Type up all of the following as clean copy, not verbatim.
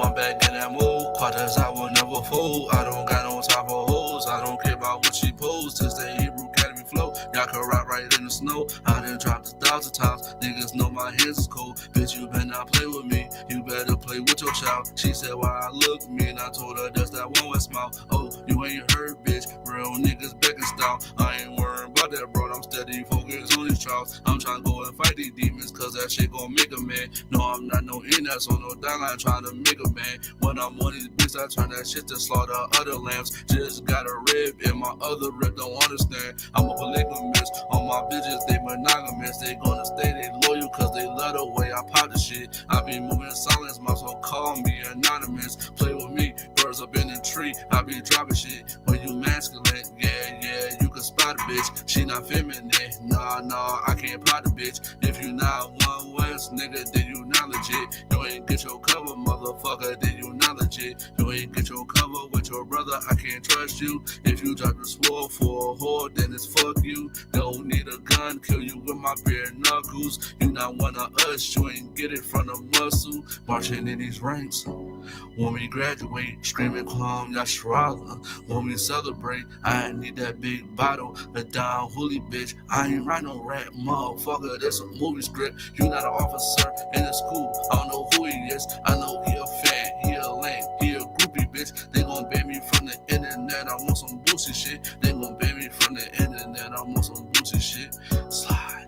I'm back in that mood. Quarters I will never fold. I don't got no time for hoes. I don't care about what she posed. Since the Hebrew Academy flow, y'all can ride right in the snow. I done dropped 1,000 times. Niggas know my hands is cold. Bitch, you better not play with me. You better play with your child. She said why I look mean. I told her that's that one with smile. Oh, you ain't heard, bitch. Real niggas back in style. I ain't worried about that, bro. I'm steady focused on these trials. I'm trying to go and fight these demons, cause that shit gon' make a man. No, I'm not no in-ass on no dialine trying to make a man. When I'm on these bitches, I turn that shit to slaughter other lambs. Just got a rib in my other rib, don't understand. I'm a polygamist. On my bitches, they monogamous. They gonna stay, they loyal, cause they love the way I pop the shit. I be moving in silence, my soul call me anonymous. Play with me, birds up in the tree. I be dropping shit. When you masculine, yeah, you can spot a bitch. She not feminine, nah, I can't plot a bitch. If you not one West, nigga, then you not legit. You ain't get your cover, motherfucker, then you not legit. You ain't get your cover with your brother, I can't trust you. If you drop the sword for a whore, then it's fuck you. Don't need a gun, kill you with my bare knuckles. You not one of us, you ain't get it from the muscle. Marching in these ranks, when we graduate, screaming calm, YAHUSHUA. When we celebrate, I ain't need that big bottle, a down holy bitch. I ain't write no rap, motherfucker, that's a movie script. You not an officer in the school, I don't know who he is. I know he a fan, he a lame, he a groupie bitch. They gon' ban me from the internet, I want some boosie shit. They gon' ban me from the internet, I want some boosie shit. Slide,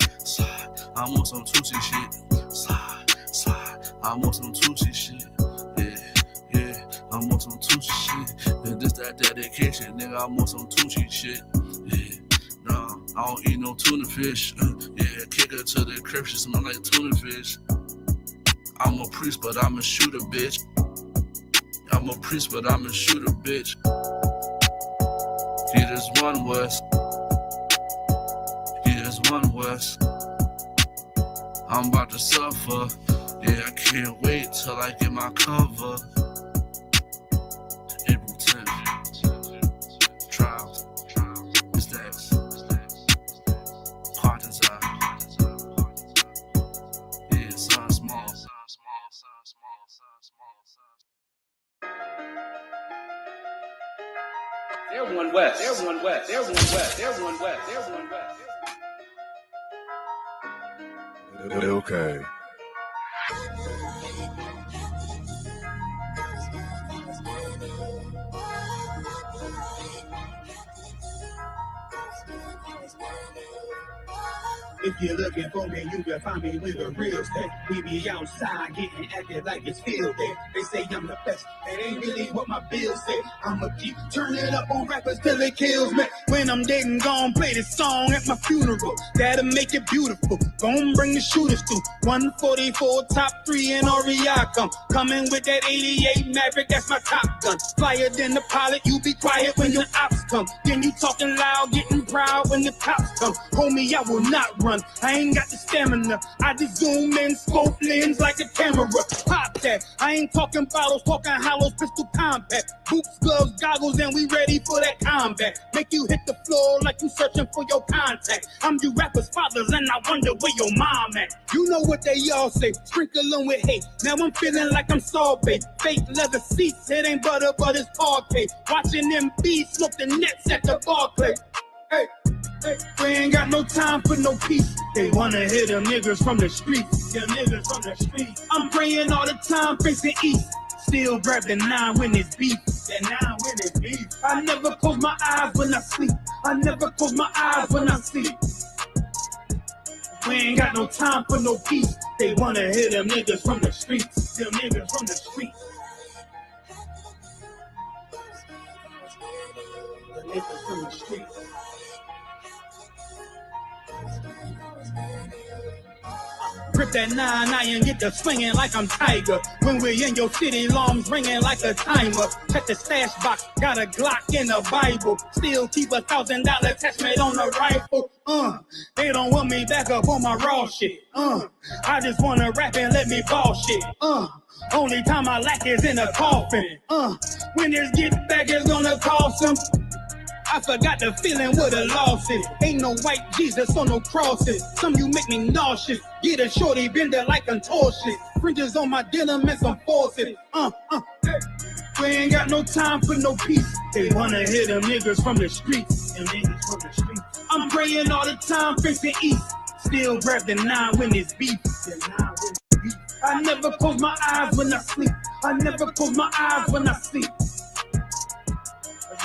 I want some Tucci shit. Slide, I want some Tucci shit. Yeah, I want some Tucci shit. And this that dedication, nigga, I want some Tucci shit. Yeah, nah, I don't eat no tuna fish. Yeah, kick her to the crib, she smell like tuna fish. I'm a priest, but I'm a shooter, bitch. I'm a priest, but I'm a shooter, bitch. He just one West. He just one West. I'm about to suffer. Yeah, I can't wait till I get my cover. April 10th. Trials. Stacks. Partners out. Yeah, sun small. They're one West. They're one West. They're one West. They're one West. They're one West. Okay. If you're looking for me, you can find me with a real step. We be outside getting acted like it's field day. They say I'm the best, that ain't really what my bills say. I'ma keep turning up on rappers till it kills me. When I'm dead and gone, play this song at my funeral. That'll make it beautiful. Gon' bring the shooters through. 144, top 3 in REI come. Coming with that 88 Maverick, that's my top gun. Flyer than the pilot, you be quiet when your ops come. Then you talking loud, getting proud when the cops come. Homie, I will not run. I ain't got the stamina. I just zoom in, scope lens like a camera. Pop that. I ain't talking bottles, talking hollows, pistol compact. Boots, gloves, goggles, and we ready for that combat. Make you hit the floor like you searching for your contact. I'm you rappers' fathers, and I wonder where your mom at. You know what they all say, sprinkle them with hate. Now I'm feeling like I'm sorbet. Fake leather seats, it ain't butter, but it's parquet. Watching them bees smoke the nets at the Barclay. Hey. We ain't got no time for no peace. They wanna hit them niggas from the streets. Them niggas from the streets. I'm praying all the time, facing east. Still grab the 9 when it's beef. That 9 when it's beef. I never close my eyes when I sleep. I never close my eyes when I sleep. We ain't got no time for no peace. They wanna hit them niggas from the streets. Them niggas from the streets. The niggas from the streets. Grip that 9 and get the swinging like I'm Tiger. When we in your city, alarms ringing like a timer. Check the stash box, got a Glock in the Bible. Still keep $1,000 attachment on the rifle. They don't want me back up on my raw shit. I just wanna rap and let me ball shit. Only time I lack is in a coffin. When this get back is gonna cost them. I forgot the feeling what a loss is. Ain't no white Jesus on no crosses. Some you make me nauseous. Get a shorty bender like contortion. Fringes on my denim and some forces. We ain't got no time for no peace. They wanna hit them niggas from the streets. I'm praying all the time, facing east. Still grab the 9 when it's beef. I never close my eyes when I sleep. I never close my eyes when I sleep.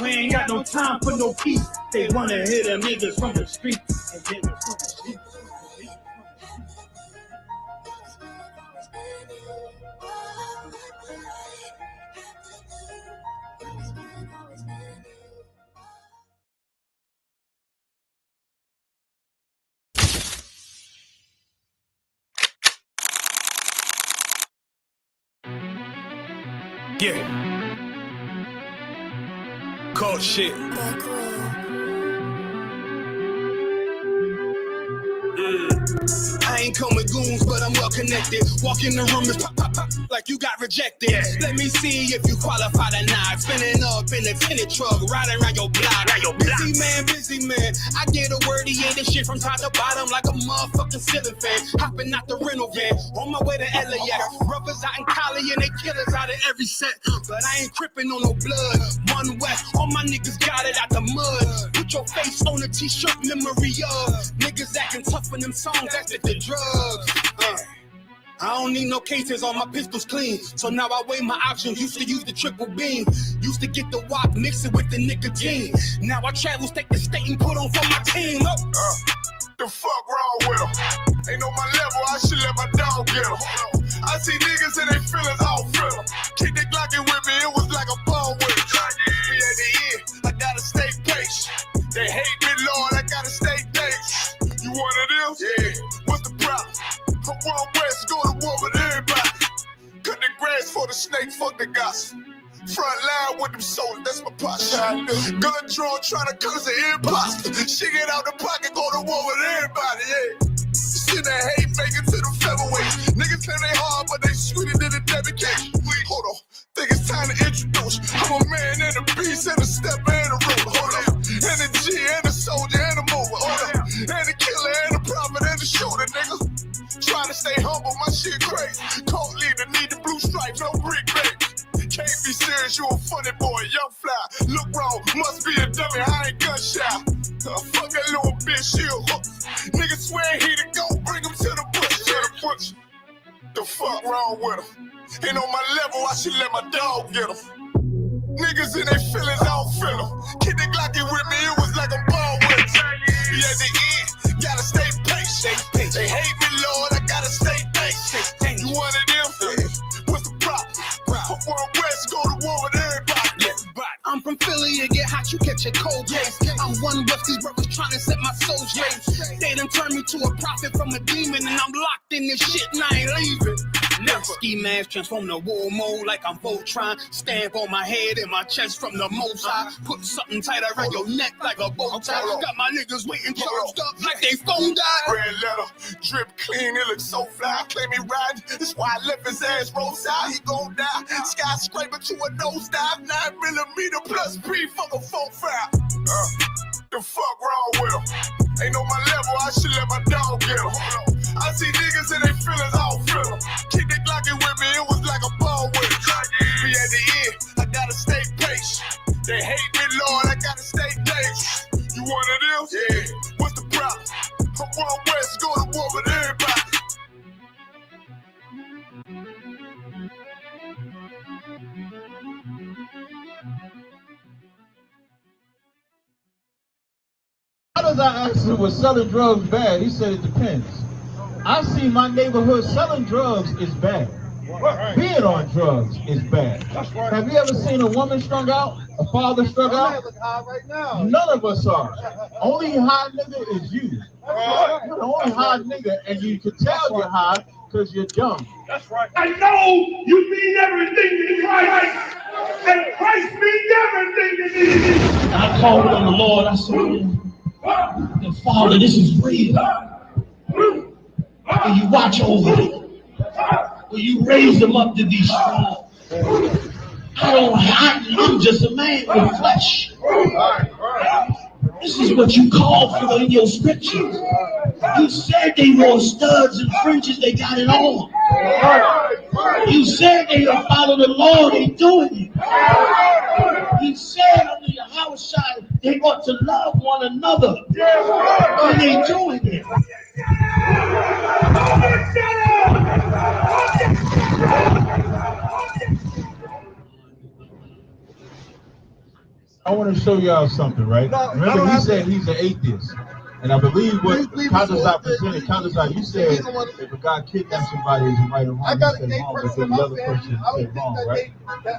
We ain't got no time for no peace. They wanna hit them niggas from the streets. Yeah. Cold shit. I ain't come with goons, but I'm well connected. Walk in the room, it's pop, pop, pop, like you got rejected. Let me see if you qualify or not. Spinning up in a tinted truck, riding around your block. Busy man. I get a word, he ain't this shit from top to bottom like a motherfucking ceiling fan. Hopping out the rental van, on my way to LAX. Brothers out in Cali and they killers out of every set. But I ain't tripping on no blood. One West, all my niggas got it out the mud. Put your face on a t-shirt, memory of niggas acting tough on them songs, that's the drugs. I don't need no cases, all my pistols clean. So now I weigh my options. Used to use the triple beam. Used to get the wop, mix it with the nicotine. Now I travel state to state and put on for my team. The fuck wrong with them? Ain't on my level, I should let my dog get them. I see niggas and they feelings all feel them. Keep the Glockin' with me, it was like a ball with it. Me at the end, I gotta stay patient. They hate me, Lord, I gotta stay patient. You one of them? Yeah. What's the problem? I'm one West, go to war with everybody. Cut the grass for the snake, fuck the gossip. Front line with them soldiers, that's my posture. Gun drawn, trying to curse the imposter. Shit get out the pocket, go to war with everybody, yeah. Shit that hate, make it to the featherweight. Niggas claim they hard, but they sweeter than a dedication. Hold on, think it's time to introduce. I'm a man and a beast and a stepper and a ruler. Hold on, and a G and a soldier and a mover. Hold on, and a killer and a prophet and a shooter, nigga. Trying to stay humble, my shit crazy. Cold leader, need the blue stripes, no brick baby. Can't be serious, you a funny boy, young fly. Look wrong, must be a dummy, I ain't gun shy. Fuck that little bitch, she a hook. Nigga swear he the go, bring him to the bush. The fuck wrong with him? Ain't on my level, I should let my dog get him. Niggas in their feelings, I don't feel them. Kid the Glockin' with me, it was like a ball with it. Be at the end, gotta stay patient. They hate me, Lord, I gotta stay patient. You one of them? What's the problem? From one West, go to war with everybody. I'm from Philly, you get hot, you catch a cold case. I'm one West, these brothers trying to set my soul straight. They done turned me to a prophet from a demon, and I'm locked in this shit and I ain't leaving. Never. Ski mask transform to war mode like I'm Voltron. Stamp on my head and my chest from the most high. Put something tight around your neck like a bow tie. Got my niggas waiting charged up like they phone died. Red letter, drip clean, it looks so fly. Claim he riding, that's why I left his ass roadside. He gon' die, skyscraper to a nosedive. 9mm plus P, fuck a 4-5. The fuck wrong with him? Ain't on my level, I should let my dog get him. I see niggas and they feelings, I don't feel them. Keep the Glockin' with me, it was like a ball with it. Be at the end, I gotta stay patient. They hate me, Lord, I gotta stay patient. You one of them? Yeah. What's the problem? From one West, go to war with everybody. How does I asked him, was selling drugs bad? He said it depends. I see my neighborhood selling drugs is bad. Being on drugs is bad. Have you ever seen a woman strung out? A father strung out? None of us are. Only high nigga is you. You're the only high nigga, and you can tell you're high because you're dumb. That's right. I know you mean everything to Christ, and Christ means everything to me. I called on the Lord. I said, Father, this is real. Will you watch over them? Will you raise them up to be strong? I'm just a man with flesh. This is what you call for in your scriptures. You said they wore studs and fringes, they got it on. You said they will follow the Lord, they doing it. You said under YAHUSHA they ought to love one another, and they doing it. I want to show y'all something, right? Remember, he said he's an atheist. And I believe what Kandazai presented, Kandazai, you said if a guy kidnaps somebody, is it right or wrong? You said wrong, but then the other person said wrong, right?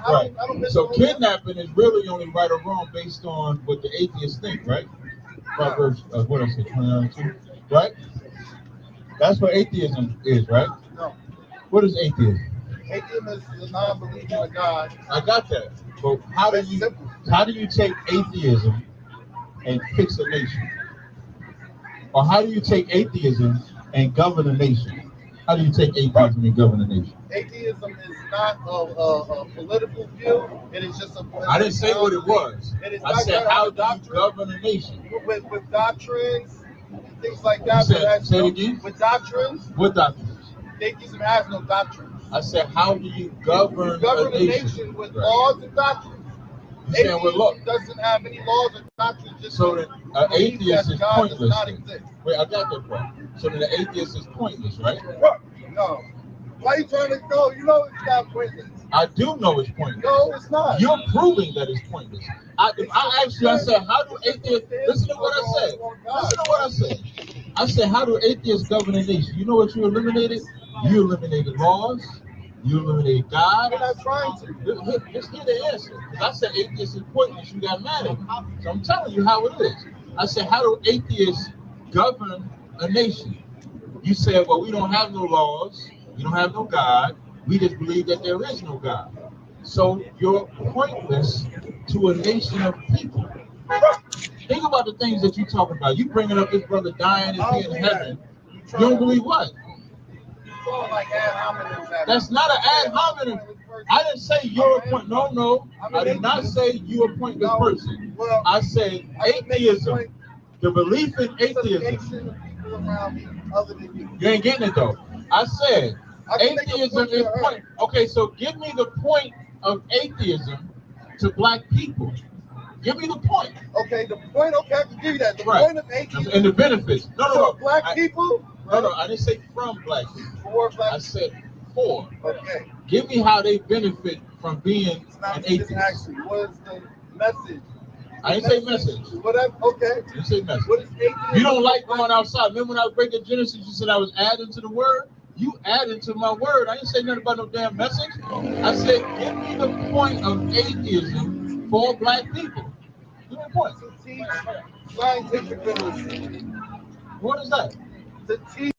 Right. So kidnapping is really only right or wrong based on what the atheists think, right? Proverbs, what I said, 29:2, right? That's what atheism is, right? No. What is atheism? Atheism is the non-belief in God. I got that. But how do you take atheism and fix a nation? Or how do you take atheism and govern a nation? How do you take atheism and govern a nation? Atheism is not a political view. It is just a. I didn't say what it was. I said how do you govern a nation? With doctrines, things like that. Say it again. With doctrines. What doctrines? Atheism has no doctrines. I said how do you govern a nation with laws and doctrines? Atheism doesn't have any laws or doctrines. Just so that atheist is pointless. Wait, I got that part. So then the atheist is pointless, right? No. Why are you trying to go? You know it's not pointless. I do know it's pointless. No, it's not. You're proving that it's pointless. I asked you, I said, how do atheists, listen to what I said. Listen to what I said. I said, how do atheists govern a nation? You know what you eliminated? You eliminated laws. You eliminated God. I'm not trying to. Just hear the answer. Because I said atheists is pointless. You got mad at me. So I'm telling you how it is. I said, how do atheists govern a nation? You said, well, we don't have no laws. We don't have no God. We just believe that there is no God. So you're pointless to a nation of people. Think about the things that you're talking about. You bringing up this brother dying and being in heaven. You don't believe what? That's not an ad hominem. I didn't say you're a point. No. I did not say you're a pointless person. I said atheism. The belief in atheism. You ain't getting it though. I said atheism is point. Okay, so give me the point of atheism to black people. Give me the point. Okay, the point. Okay, I can give you that. The point of atheism and the benefits. No. Black people. No, I didn't say from black people. For black. I said for. Okay. Give me how they benefit from being an atheist. Actually, what is the message? I didn't say message. Whatever. Okay. I didn't say message. What is atheism? You don't like going outside. Remember when I was breaking Genesis, you said I was adding to the word? You added to my word. I didn't say nothing about no damn message. I said, give me the point of atheism for black people. Give me the point. To teach scientific literacy. What is that? To teach.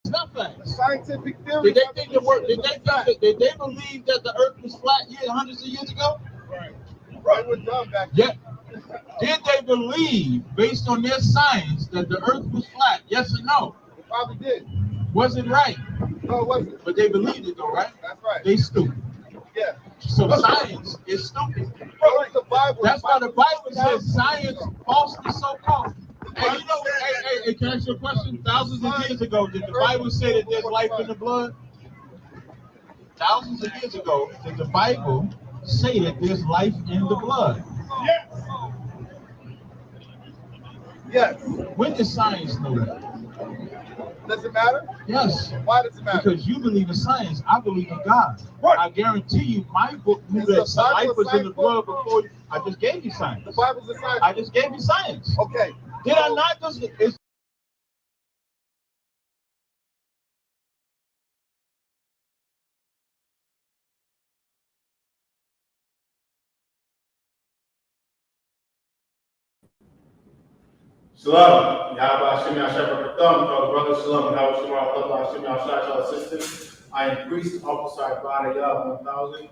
Nothing. Scientific theory. Did they think the word? Did they believe that the Earth was flat hundreds of years ago? Right. We're done back then. Yeah. Did they believe, based on their science, that the Earth was flat? Yes or no? They probably did. Was it right? No, it wasn't. But they believed it though, right? That's right. They stupid. Yeah. So science is stupid. The Bible. That's why the Bible says science falsely so called. Hey, you know, hey, can I ask you a question? Thousands of years ago, did the Bible say that there's life in the blood? Thousands of years ago, did the Bible say that there's life in the blood? Yes. Yes. When did science know that? Does it matter? Yes. Why does it matter? Because you believe in science, I believe in God. Right. I guarantee you, my book knew that life was in the blood before. I just gave you science. The Bible's a science. I just gave you science. Okay. Did I not just? Shalom, YAHAWASHI, brother Shalom, YAHUSHUA, assistant. I am priest officer by the 1000.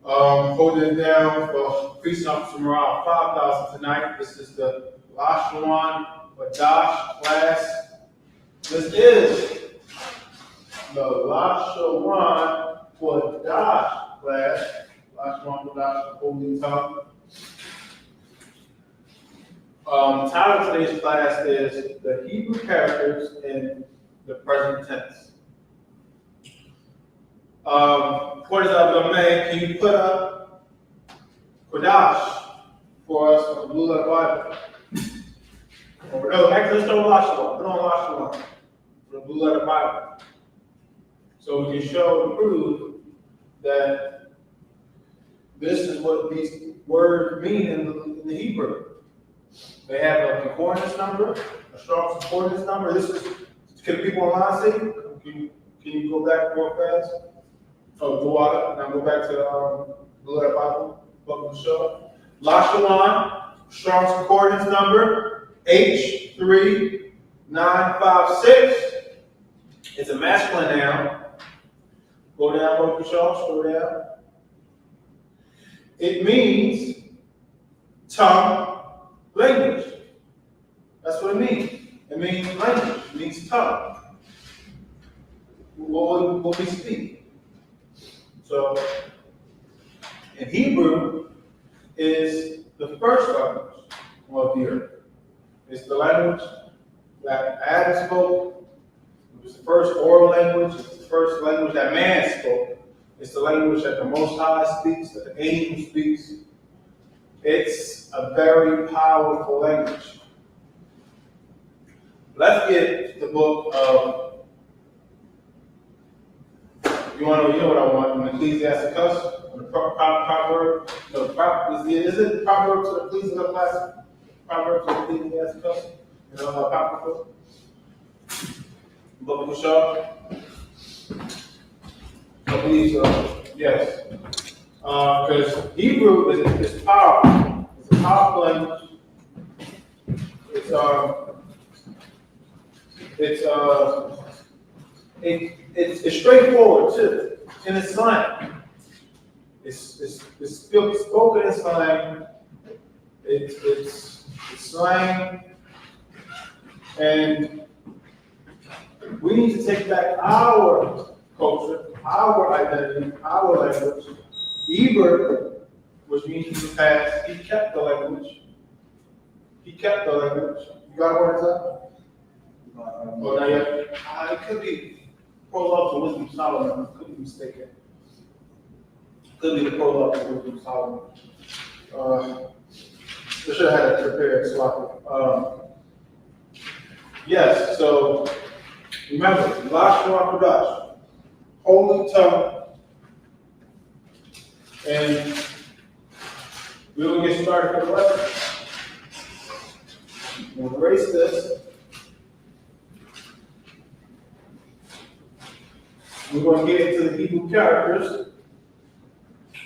Holding it down for priest officer morale 5000 tonight. This is the Lashwan Badash class. This is the LASHUA for Dash class. LASHUA for Dash, holy tongue. The title of today's class is the Hebrew characters in the present tense. What is up, man? Can you put up Kodash for us on the blue letter Bible? Or no, actually, let's throw LASHUA. Put on LASHUA for the blue letter Bible. So we can show and prove that this is what these words mean in the Hebrew. They have a concordance number, a strong concordance number. This is, can people online see? Can you go back real fast? Oh, go out, now go back to Blue Letter Bible, book of the show. LASHUA, strong concordance number, H3956. It's a masculine noun. Go down, book of the show, scroll down. It means tongue, language. That's what it means. It means language. It means tongue. What we speak. So, in Hebrew is the first language of the earth. It's the language that Adam spoke. It was the first oral language. It's the first language that man spoke. It's the language that the Most High speaks, that the angel speaks. It's a very powerful language. Let's get the book of, you know what I want, in Ecclesiasticus, or the proverb, is it Proverbs or Ecclesiasticus class? Proverbs or Ecclesiasticus? You know, Apocrypha? Book of the show? I believe so, yes. Because Hebrew is powerful. It's a powerful language. It's straightforward too. In its slang. It's spoken in slang. It's slang. And we need to take back our culture, our identity, our language. Eber, which means in the past, he kept the language. He kept the language. You got words up? Oh, not yet? It could be prologue to Wisdom of Solomon. Could be mistaken. Could be the prologue to Wisdom of Solomon. I should have had it prepared, so yes, so remember, LASHUA Kodash, holy tongue. And we're going to get started for the lesson. We'll erase this. We're going to get into the Hebrew characters.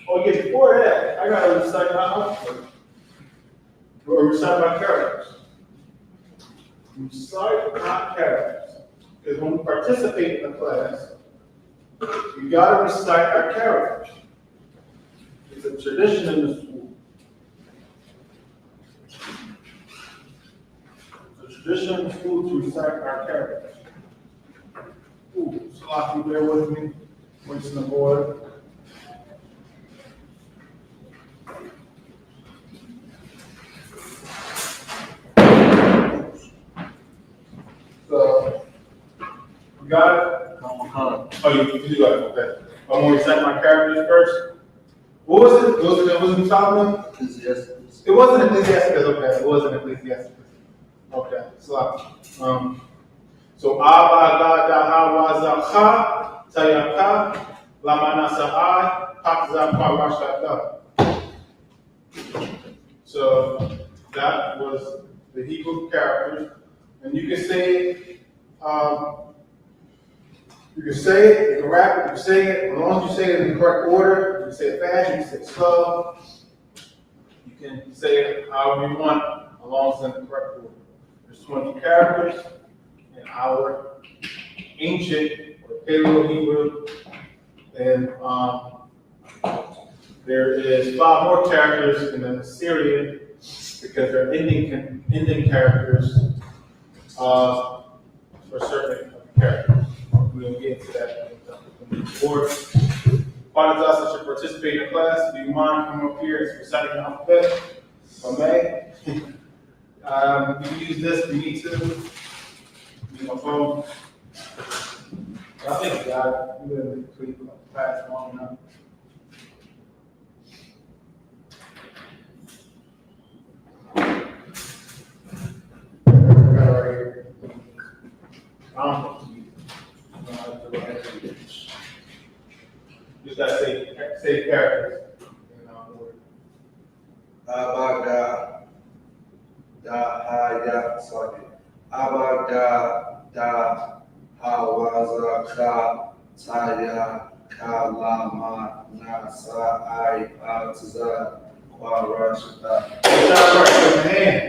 Oh, yeah, before that, I got to recite my alphabet. Or recite my characters. Recite my characters. Because when we participate in the class, you got to recite our characters. It's a tradition in the school. It's a tradition in the school to recite our characters. Ooh, Sloppy, bear with me. Points in the board. So, you got it? Oh, you got it, okay. I'm going to recite my characters first. What was it? It wasn't Solomon? Ecclesiasticus. It wasn't Ecclesiasticus, okay. It wasn't Ecclesiasticus. Okay, so Abba YAHAWAH Tayaka Lamanasai Pakza Parashaka. So that was the Hebrew characters. And you can say you can rap it, you can sing it, as long as you say it in the correct order. You can say it fast, you can say it slow. You can say it however you want, as long as it's in the correct order. There's 20 characters in our ancient or Paleo-Hebrew, and there is 5 more characters in the Assyrian because they're ending characters for certain characters. we'll get into that board. Part of us that should participate in class, do you mind coming up here and reciting the alphabet? Okay. You can use this if you need to. Use my phone. I think you got it. You're going to complete the class long enough. Just gotta say characters. Abaga, da haya, sorry. Abaga, da hawazaka, taya, kalama, nasa, I.O.C.K, kwarashita.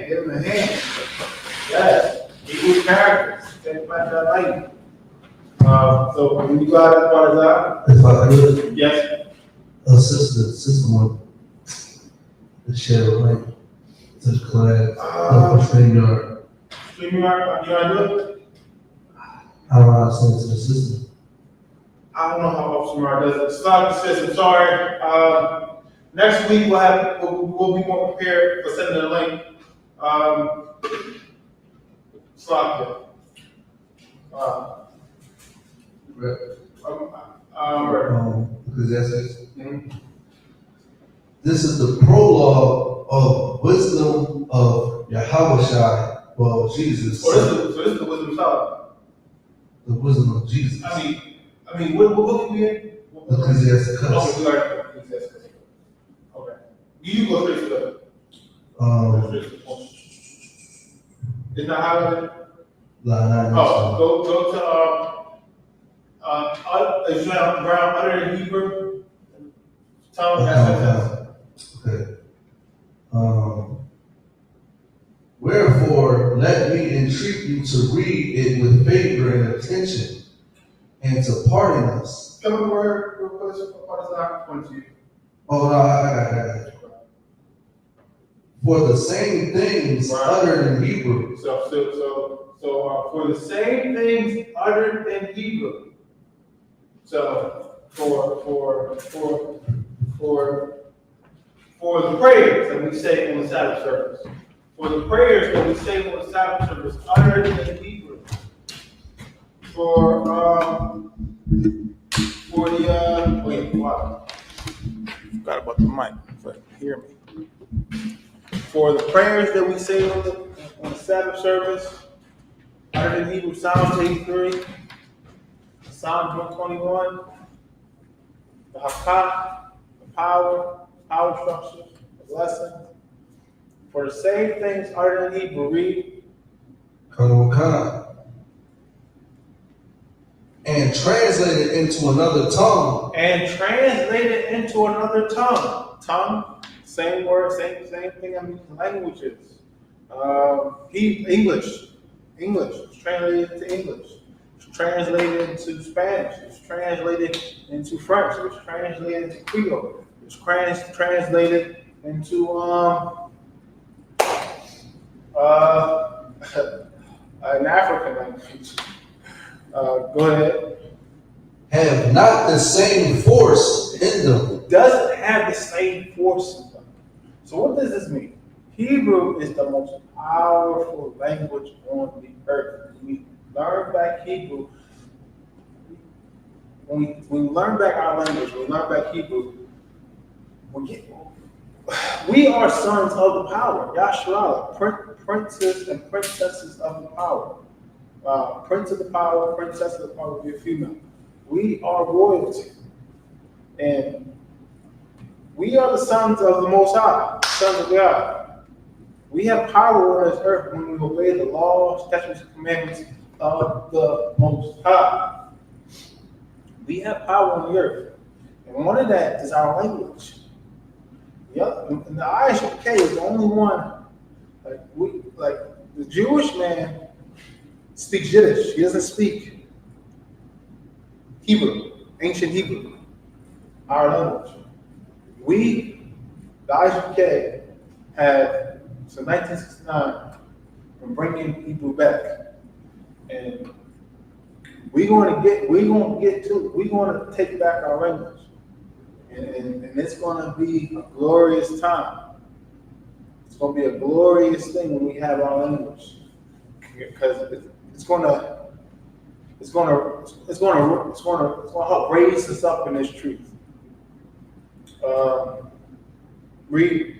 Give him a hand. Yes, he good characters. Take back that light. So when you got it, what is that? If I could, Yes. sister one, to share the link to the class, StreamYard. StreamYard, you want to do it? How do I send it to the system? I don't know how StreamYard does it. It's not the system, sorry. Next week we'll be more prepared for sending the link. Slack it. Ecclesiastes. This is the prologue of wisdom of Yahawashi, well, Jesus. So this is the wisdom of Solomon. The wisdom of Jesus. I mean, what book are we in? Ecclesiastes. Okay, we are Ecclesiastes. Okay. You go straight to the. Is that how it is? Go to ground other than Hebrew. Tell them Okay. Wherefore, let me entreat you to read it with favor and attention, and to pardon us. Come on, real quick. What is that point to you? Oh no, I got it. For the same things uttered in Hebrew. So for the same things uttered in Hebrew. So for the prayers that we say on the Sabbath service. For the prayers that we say on the Sabbath service uttered in Hebrew. Forgot about the mic. So hear me. For the prayers that we say on the Sabbath service, uttered in Hebrew, Psalms 83, Psalms 121, the I.O.C.K, the power structure, the blessing. For the same things uttered in Hebrew, read. And translated into another tongue. Tongue, same word, same thing. I mean, languages. English. It's translated into English. It's translated into Spanish. It's translated into French. It's translated into Creole. It's translated into an African language. Go ahead. Have not the same force in them. Doesn't have the same force in them. So what does this mean? Hebrew is the most powerful language on the earth. We learn back Hebrew. When we learn back our language, we learn back Hebrew, we are sons of the power. YAHUSHUA, princes and princesses of the power. Prince of the power, princess of the power, if you're female. We are royalty. And we are the sons of the Most High, sons of God. We have power on this earth when we obey the laws, statutes, and commandments of the Most High. We have power on the earth. And one of that is our language. Yep. And the I.S.U.P.K is the only one, like the Jewish man speaks Yiddish. He doesn't speak Hebrew, ancient Hebrew, our language. We, the I.S.U.P.K, have, since 1969, been bringing Hebrew back. And we're going to take back our language. And it's going to be a glorious time. It's going to be a glorious thing when we have our language. Because it's going to help raise us up in this truth. Read.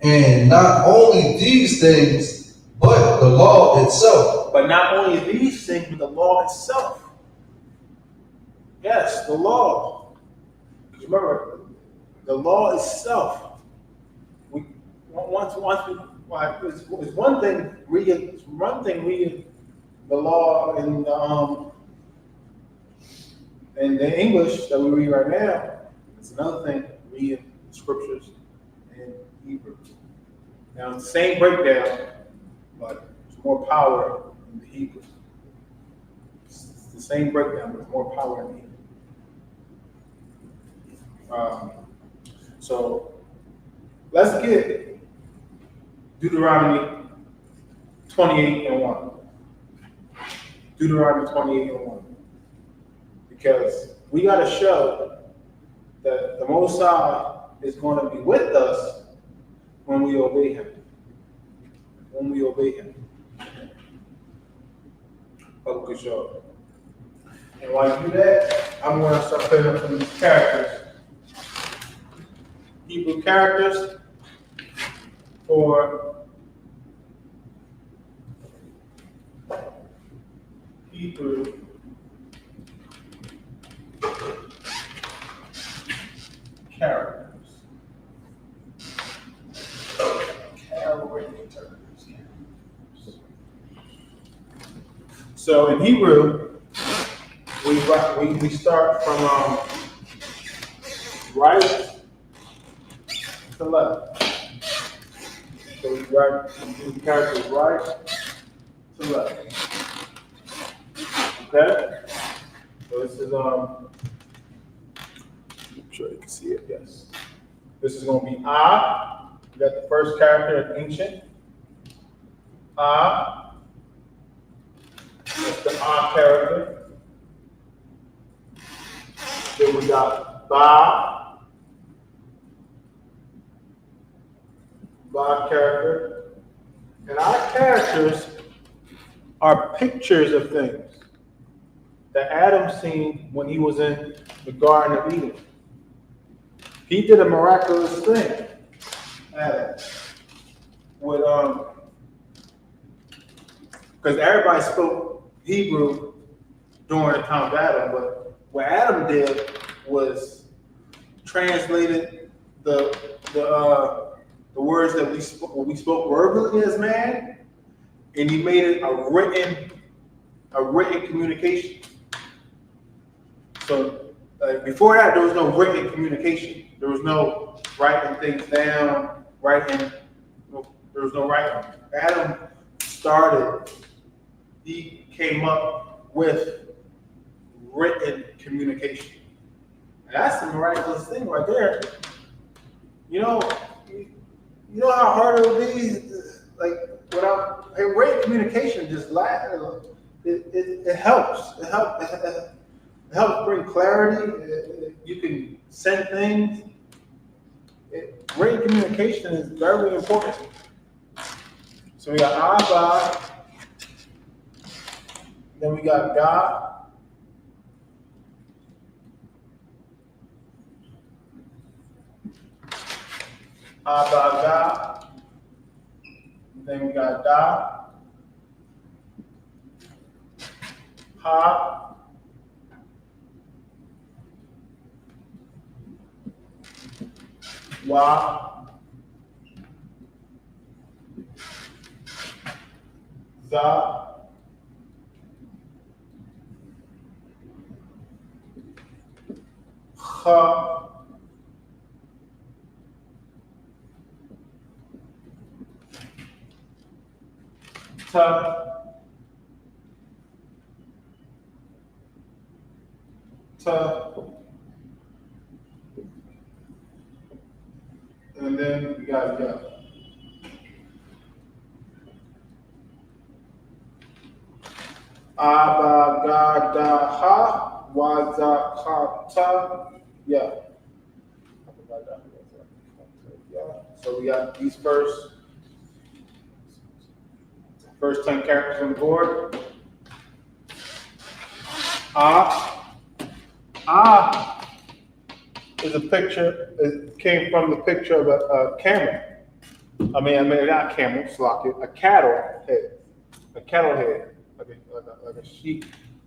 And not only these things, but the law itself. But not only these things, but the law itself. Yes, the law. Remember, the law itself. It's one thing reading the law in the English that we read right now. It's another thing reading the scriptures in Hebrew. Now it's the same breakdown, but there's more power in the Hebrew. It's the same breakdown, but there's more power in the Hebrew. So let's get Deuteronomy 28:1. Deuteronomy 28:1. Because we got to show that the Most High is going to be with us when we obey Him. When we obey Him. Okay, sure. And while you do that, I'm going to start putting up some of these characters. Hebrew characters for Hebrew characters. So in Hebrew, we start from right to left. So we write the characters right to left. Okay? So this is I'm sure you can see it, yes. This is going to be I. We got the first character in ancient. I. That's the I character. Then we got Ba. Ba character. And our characters are pictures of things that Adam seen when he was in the Garden of Eden. He did a miraculous thing, Adam, with because everybody spoke Hebrew during the time of Adam, but what Adam did was translated the words that we spoke verbally as man, and he made it a written communication. So before that, there was no written communication. There was no writing things down, there was no writing. Adam started, he came up with written communication. And that's the miraculous thing right there. You know how hard it would be, like, without written communication, just it helps. It helps bring clarity. You can send things. Written communication is very important. So we got Abba, then we got God. Abba, God. Then we got Da. Ha. Wa. Za. Ha. Ta. Ta. And then we got Ya. Abagadaha Wazakata. Yeah. So we got these first 10 characters on the board. Is a picture. It came from the picture of a camel. I mean, not camel, slock it. A cattle head. A cattle head, like a sheep,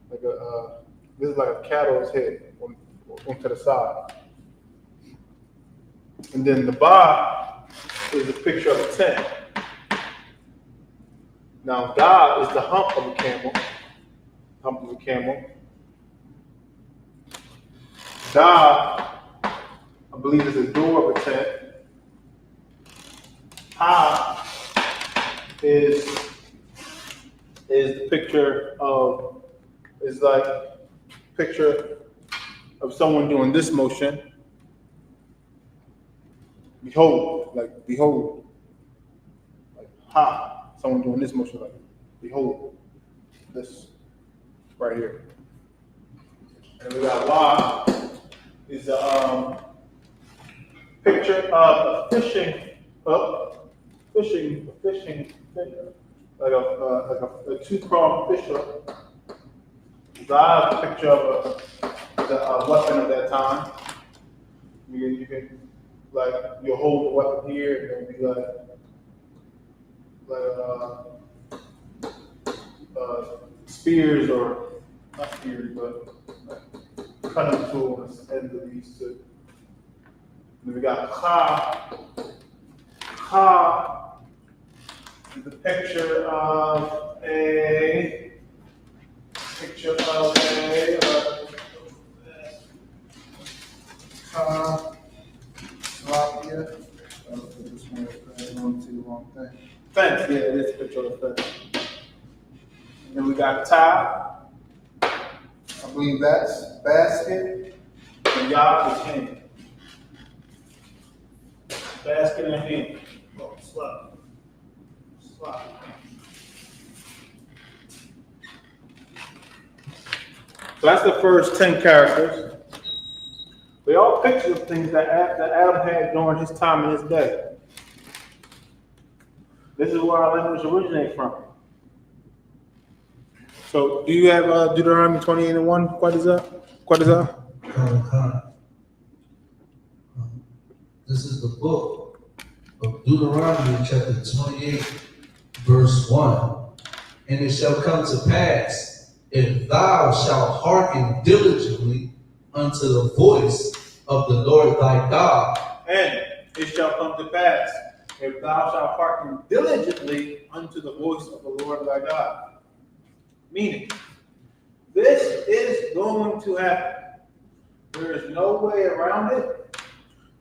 this is like a cattle's head onto the side. And then the Ba is a picture of a tent. Now Da is the hump of a camel. Da, I believe, is the door of a tent. Ha is the picture of, is like a picture of someone doing this motion. Behold, like behold. Like ha, someone doing this motion, like behold. This right here. And we got Wa is a picture of a fishing like a two-pronged fish hook. Za is a picture of a weapon of that time. You can like you hold the weapon here and be like spears, or not spears, but like cutting tools on the end of these two. And then we got Ka. Ka is the picture of a fence. Yeah, it is a picture of a fence. And then we got Ta. I believe that's basket. And Yah is hand. Basket and hand. Oh, slap. So that's the first 10 characters. They all pictures of things that Adam had during his time in his day. This is where our language originates from. So do you have Deuteronomy 28:1? What is that? This is the book of Deuteronomy, chapter 28, verse 1. And it shall come to pass, if thou shalt hearken diligently unto the voice of the Lord thy God. And it shall come to pass, if thou shalt hearken diligently unto the voice of the Lord thy God. Meaning, this is going to happen. There is no way around it.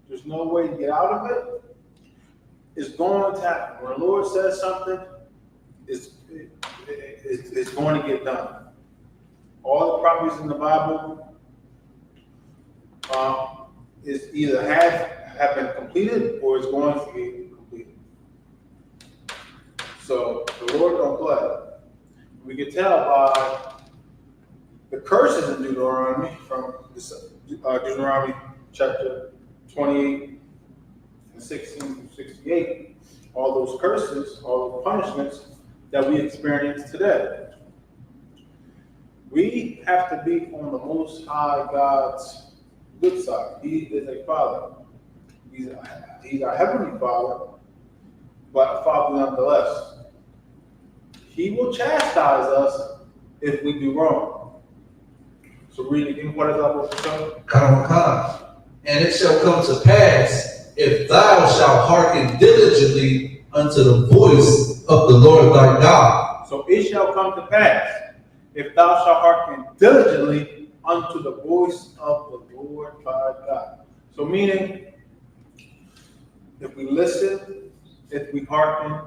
There's no way to get out of it. It's going to happen. When the Lord says something, it's going to get done. All the prophecies in the Bible is either have been completed or is going to be completed. So the Lord don't play. We can tell by the curses in Deuteronomy from Deuteronomy chapter 28 and 16 to 68. All those curses, all those punishments that we experience today. We have to be on the Most High God's good side. He is a Father. He's our Heavenly Father, but a Father nonetheless. He will chastise us if we do wrong. So read again, what is our book? And it shall come to pass, if thou shalt hearken diligently unto the voice of the Lord thy God. So it shall come to pass, if thou shalt hearken diligently unto the voice of the Lord thy God. So meaning, if we listen, if we hearken,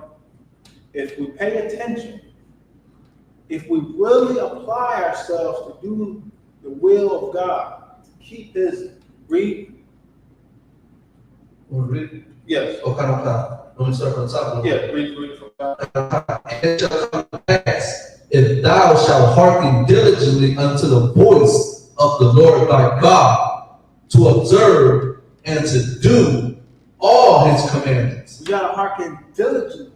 if we pay attention, if we really apply ourselves to do the will of God, to keep His read. Yes. Okay. Let me start from the top. Yeah, read from God. And it shall come to pass, if thou shalt hearken diligently unto the voice of the Lord thy God, to observe and to do all his commandments. We gotta hearken diligently,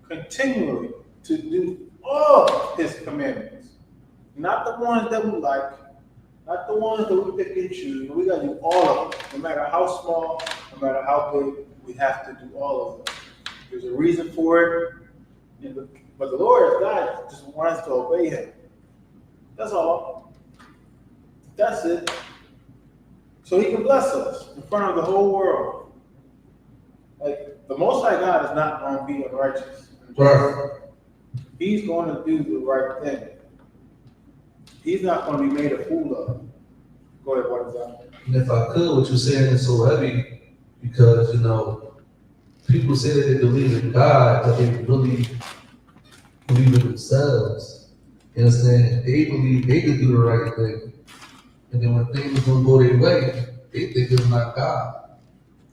continually to do all his commandments. Not the ones that we like, not the ones that we pick and choose, but we gotta do all of them. No matter how small, no matter how big, we have to do all of them. There's a reason for it, but the Lord, God, just wants to obey him. That's all. That's it. So he can bless us in front of the whole world. Like, the Most High God is not going to be unrighteous. Right. He's going to do the right thing. He's not going to be made a fool of. Go ahead, what is that? And if I could, what you're saying is so heavy because, you know, people say that they believe in God, but they really believe in themselves. You understand? They believe they can do the right thing. And then when things don't go their way, they think it's not God.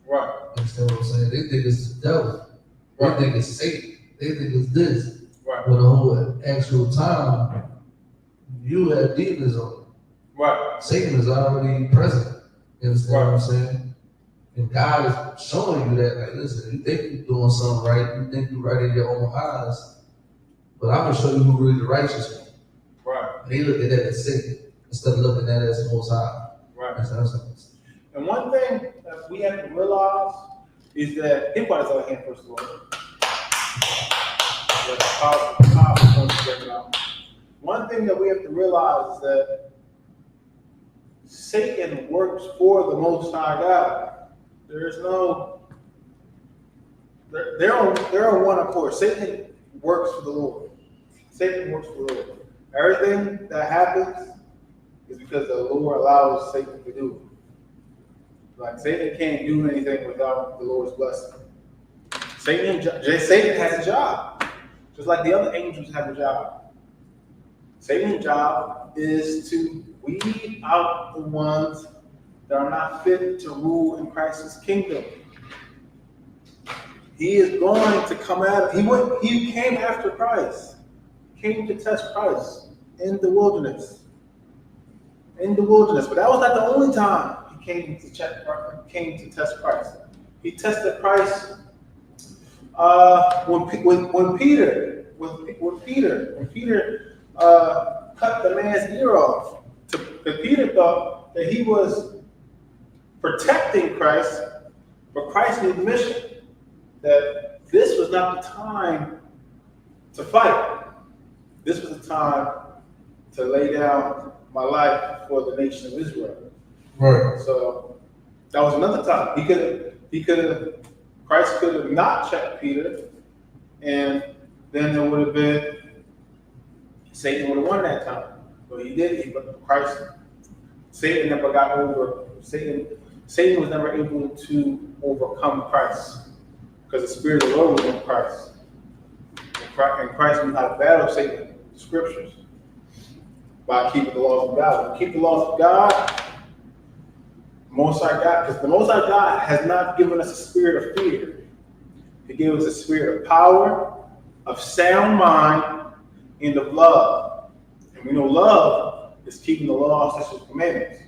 Right. You understand what I'm saying? They think it's the devil. Right. They think it's Satan. They think it's this. Right. But the whole actual time, you have demons on it. Right. Satan is already present. You understand what I'm saying? And God is showing you that, like, listen, you think you're doing something right, you think you're right in your own eyes, but I'm gonna show you who really the righteous one. Right. And they look at that as Satan instead of looking at it as the Most High. Right. And one thing that we have to realize is that everybody's on hand, first of all. One thing that we have to realize is that Satan works for the Most High God. There's no, they're on one accord. Satan works for the Lord. Satan works for the Lord. Everything that happens is because the Lord allows Satan to do it. Like, Satan can't do anything without the Lord's blessing. Satan has a job, just like the other angels have a job. Satan's job is to weed out the ones that are not fit to rule in Christ's kingdom. He is going to come at it. He came after Christ. He came to test Christ in the wilderness. In the wilderness. But that was not the only time he came to test Christ. He tested Christ when Peter cut the man's ear off. Peter thought that he was protecting Christ, but Christ knew the mission, that this was not the time to fight. This was the time to lay down my life for the nation of Israel. Right. So that was another time. Christ could have not checked Peter, and then there would have been, Satan would have won that time. But he did, Satan never got over, Satan was never able to overcome Christ because the Spirit of the Lord was in Christ. And Christ knew how to battle Satan, the scriptures, by keeping the laws of God. When you keep the laws of God, Most High God, because the Most High God has not given us a spirit of fear. He gave us a spirit of power, of sound mind, and of love. And we know love is keeping the laws, statutes, and commandments.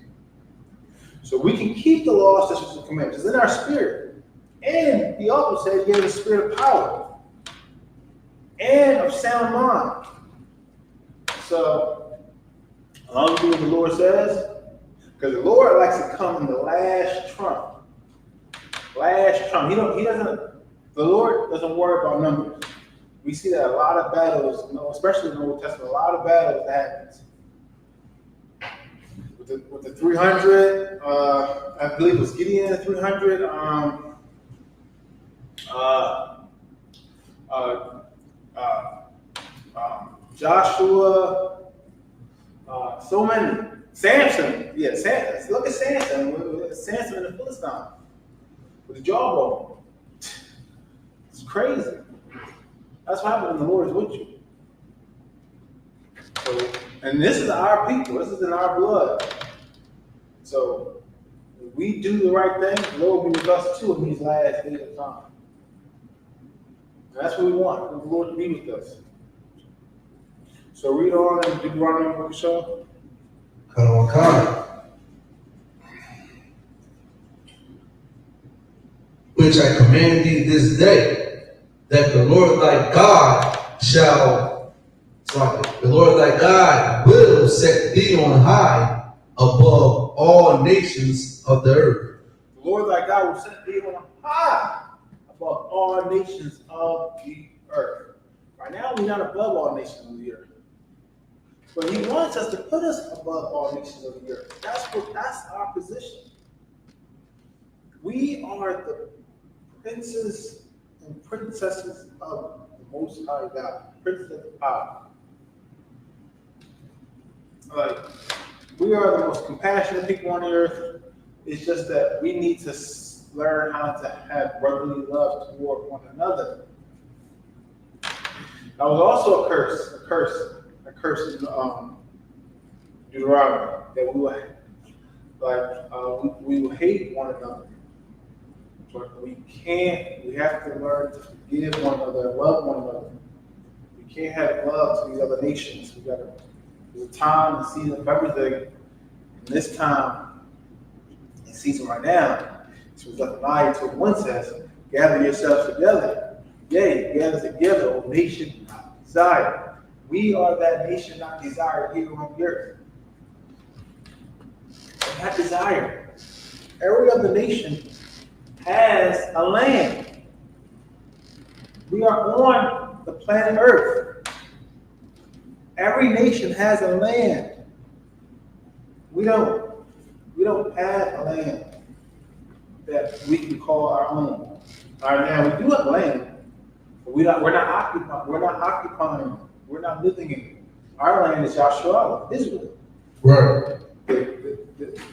So we can keep the laws, statutes, and commandments. It's in our spirit. And he also said he gave us a spirit of power and of sound mind. So, I'll do what the Lord says, because the Lord likes to come in the last trump. Last trump. The Lord doesn't worry about numbers. We see that a lot of battles, especially in the Old Testament, a lot of battles that happens. With the 300, I believe it was Gideon, 300, Joshua, so many. Samson, look at Samson. Samson and the Philistine with the jawbone. It's crazy. That's what happens when the Lord is with you. So, and this is our people. This is in our blood. So, if we do the right thing, the Lord will be with us too in these last days of time. That's what we want, the Lord to be with us. So read on in Deuteronomy, YAHUSHUA. Which I command thee this day, that the Lord thy God will set thee on high above all nations of the earth. The Lord thy God will set thee on high above all nations of the earth. Right now, we're not above all nations of the earth. But he wants us to put us above all nations of the earth. That's our position. We are the princes and princesses of the Most High God. Princes of power. Like, we are the most compassionate people on the earth. It's just that we need to learn how to have brotherly love toward one another. That was also a curse in Deuteronomy, that we will hate one another. But we have to learn to forgive one another and love one another. We can't have love to these other nations. There's a time and season of everything. And this time and season right now, so Zephaniah 2:1 says, gather yourselves together. Yea, gather together, O nation not desired. We are that nation not desired here on the earth. Not desired. Every other nation has a land. We are on the planet Earth. Every nation has a land. We don't have a land that we can call our own. All right, now we do have land, but we're not occupying. We're not living in it. Our land is YAHUSHUA, Israel. Right.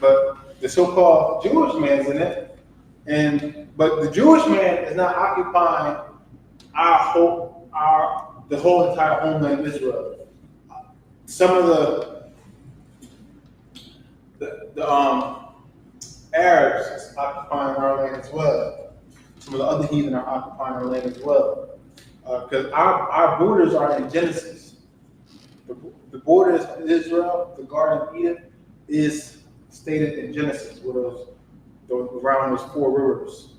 But the so-called Jewish man's in it. But the Jewish man is not occupying the whole entire homeland of Israel. Some of the Arabs is occupying our land as well. Some of the other heathen are occupying our land as well. Because our borders are in Genesis. The borders of Israel, the Garden of Eden, is stated in Genesis, where around those 4 rivers.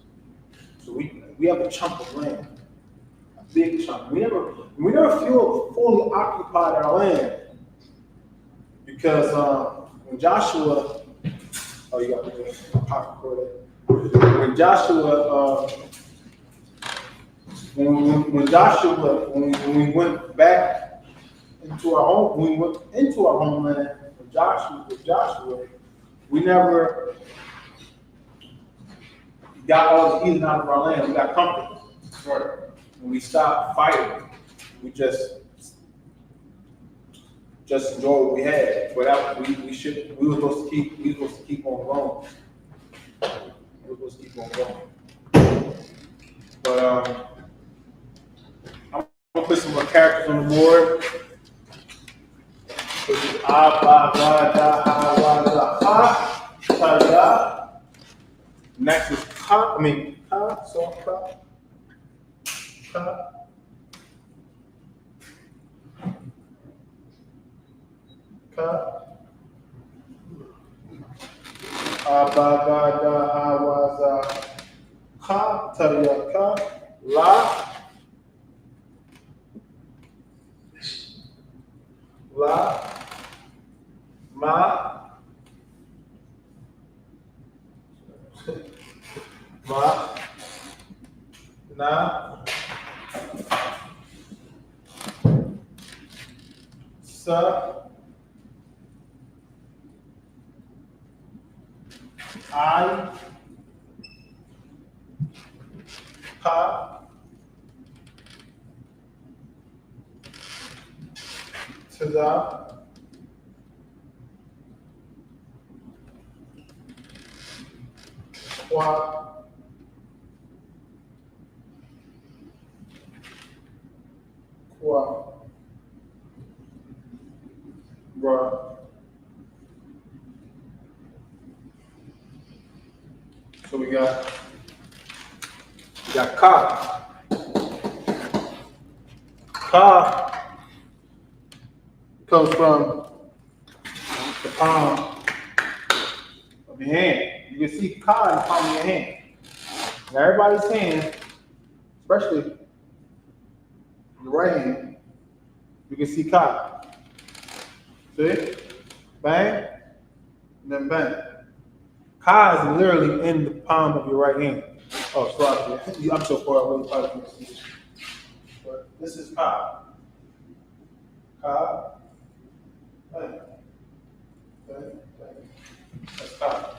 So we have a chunk of land, a big chunk. We never feel fully occupied our land, because when Joshua, oh, you got the pocket recorded. When Joshua, when we went back into our home, when we went into our homeland with Joshua, we never got all the heathen out of our land. We got comfortable. When we stopped fighting, we just enjoy what we had. But we were supposed to keep on going. We were supposed to keep on going. But I'm gonna put some more characters on the board. Which is Next is Ka, so Ka. La. Ma. Ma. Na. Sa. I. Pa. Tada. Qua. Ra. So we got Ka. Ka comes from the palm of your hand. You can see Ka in the palm of your hand. Now everybody's hand, especially the right hand, you can see Ka. See? Bang, and then bang. Ka is literally in the palm of your right hand. Oh, sorry. I'm so far away, you probably can't see it. But this is Ka. Ka. Bang. Bang. Bang. That's Ka.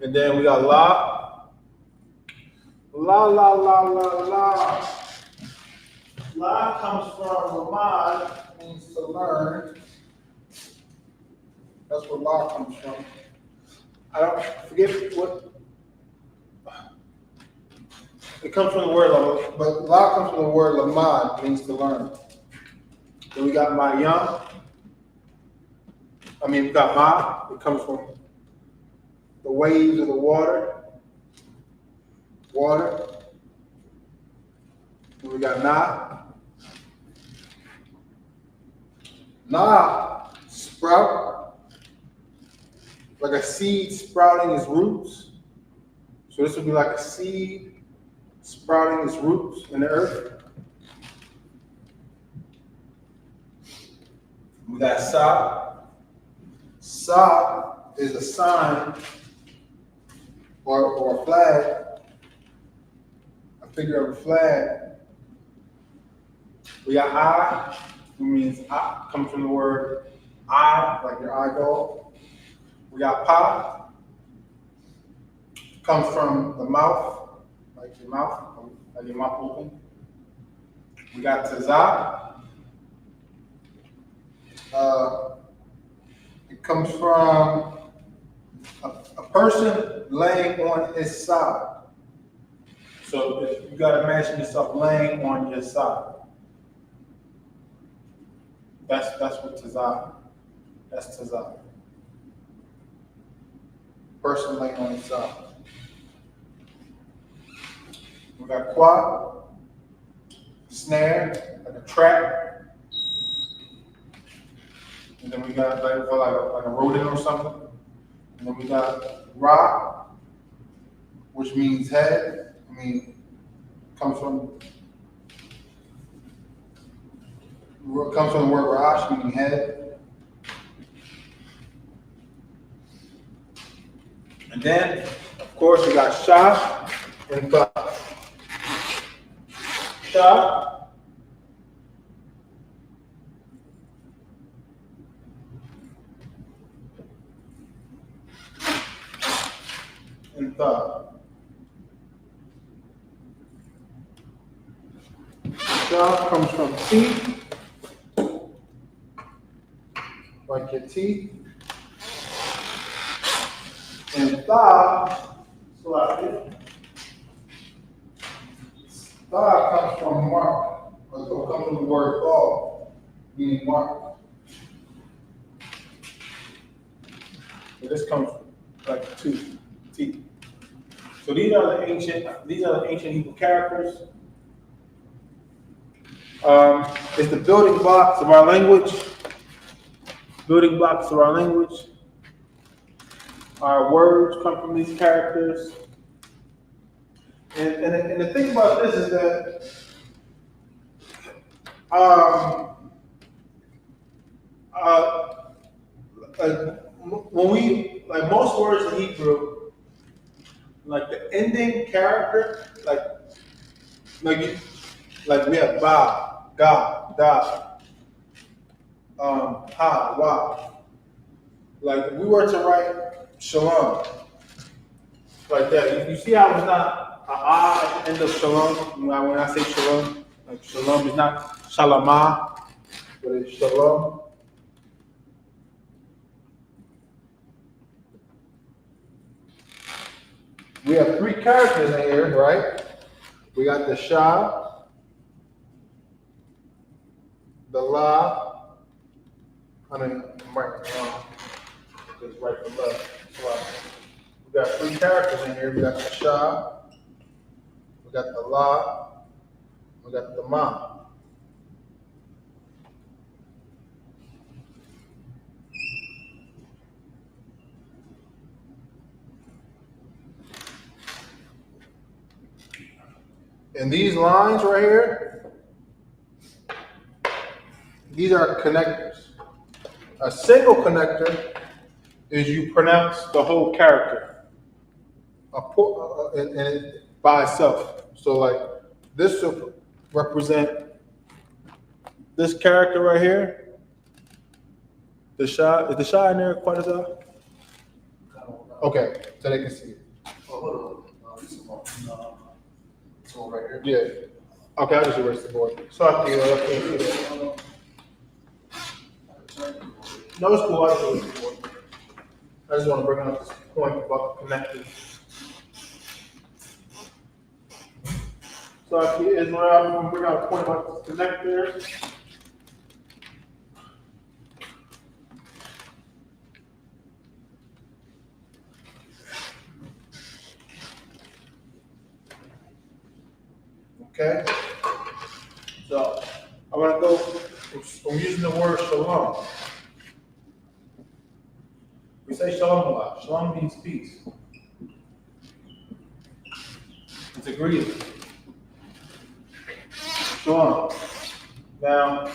And then we got La. La, la, la, la, la. La comes from Lamad, means to learn. That's where La comes from. I don't forget what. It comes from the word La, but La comes from the word Lamad, means to learn. Then we got Mayan. We got Ma. It comes from the waves of the water. Water. Then we got Na. Na, sprout, like a seed sprouting its roots. So this would be like a seed sprouting its roots in the earth. We got Sa. Sa is a sign or a flag, a figure of a flag. We got I. It means I, comes from the word eye, like your eyeball. We got Pa, comes from the mouth, like your mouth open. We got Tazah. It comes from a person laying on his side. So you gotta imagine yourself laying on your side. That's what Tazah. That's Tazah. Person laying on his side. We got Qua, snare, like a trap. And then we got like a rodent or something. And then we got Ra, which means head. Comes from the word Rash, meaning head. And then, of course, we got Shah and Ba. Shah. And Ba. Shah comes from teeth, like your teeth. And Tha, Tha comes from mark, or comes from the word Tha, meaning mark. So this comes like teeth. So these are the ancient Hebrew characters. It's the building blocks of our language. Building blocks of our language. Our words come from these characters. And the thing about this is that when we, like most words in Hebrew, like the ending character, like we have Ba, Ga, Da, Ha, Wa. Like if we were to write Shalom, like that. You see how it's not an I at the end of Shalom? When I say Shalom, like Shalom is not Shalama, but it's Shalom. We have three characters in here, right? We got the Shah, the La, I'm right just right from left. We got three characters in here. We got the Shah, we got the La, we got the Ma. And these lines right here, these are connectors. A single connector is you pronounce the whole character and by itself. So like this will represent this character right here. The Shah, is the Shah in there quite as well? Okay, so they can see it. Oh, hold on. This one right here. Yeah. Okay, I'll just erase the board. Sorry, I can't see that. No, it's cool. I just erase the board. I just want to bring up this point about connectors. So if you Israel, I'm going to bring out a point about connectors. Okay. So I'm going to go, I'm using the word shalom. We say shalom a lot. Shalom means peace. It's a greeting. Shalom. Now,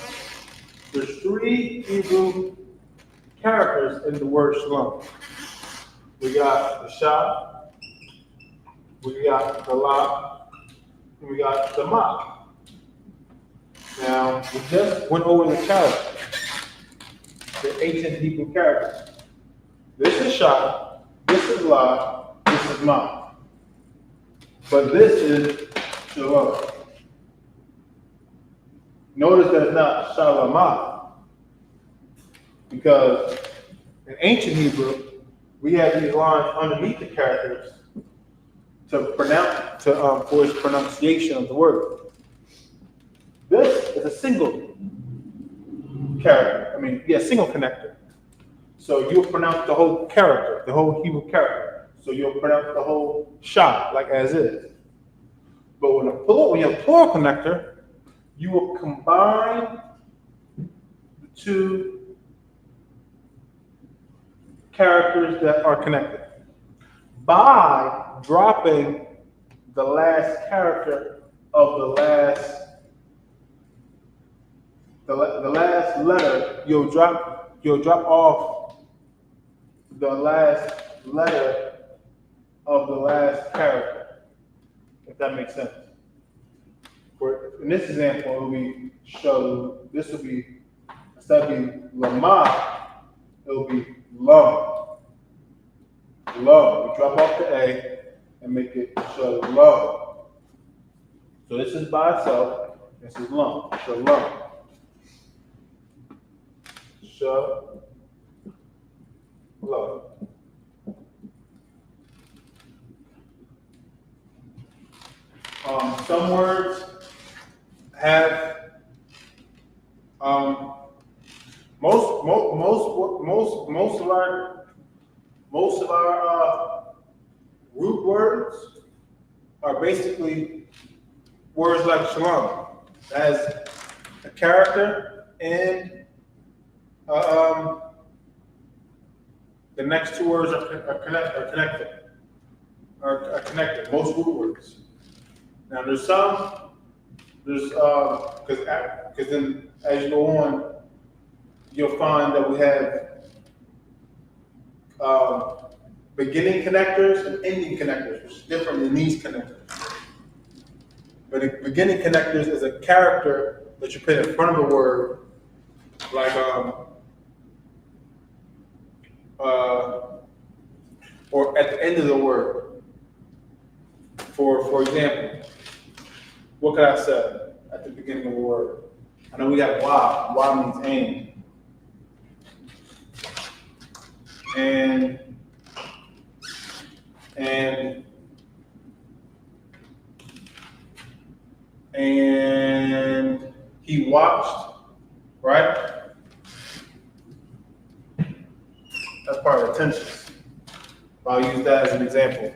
there's 3 Hebrew characters in the word shalom. We got the Shah, we got the La, and we got the Ma. Now, we just went over the characters, the ancient Hebrew characters. This is Shah, this is La, this is Ma. But this is Shalom. Notice that it's not Shalama, because in ancient Hebrew, we have these lines underneath the characters to pronounce, for its pronunciation of the word. This is a single character. Single connector. So you'll pronounce the whole character, the whole Hebrew character. So you'll pronounce the whole Shah, like as is. But when you have a plural connector, you will combine the 2 characters that are connected by dropping the last character of the last letter. You'll drop off the last letter of the last character, if that makes sense. In this example, it will be this will be, instead of being Lama, it will be Lum. Lum. We drop off the A and make it Shalom. So this is by itself, this is Lum. Shalom. Shalom. Some words have most of our root words are basically words like shalom, as a character and the next 2 words are connected. Most root words. Now because then as you go on, you'll find that we have beginning connectors and ending connectors, which is different than these connectors. But the beginning connectors is a character that you put in front of the word, like or at the end of the word. For example, what could I say at the beginning of a word? I know we got Y. Y means and. And he watched, right? That's part of attention. I'll use that as an example.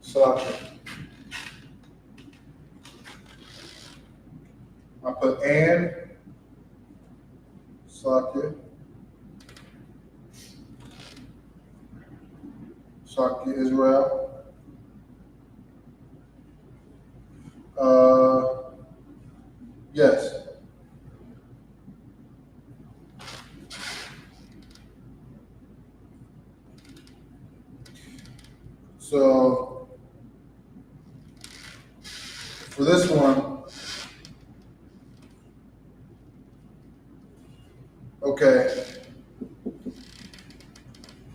So I put and, Sakya, Israel. Yes. So for this one, okay,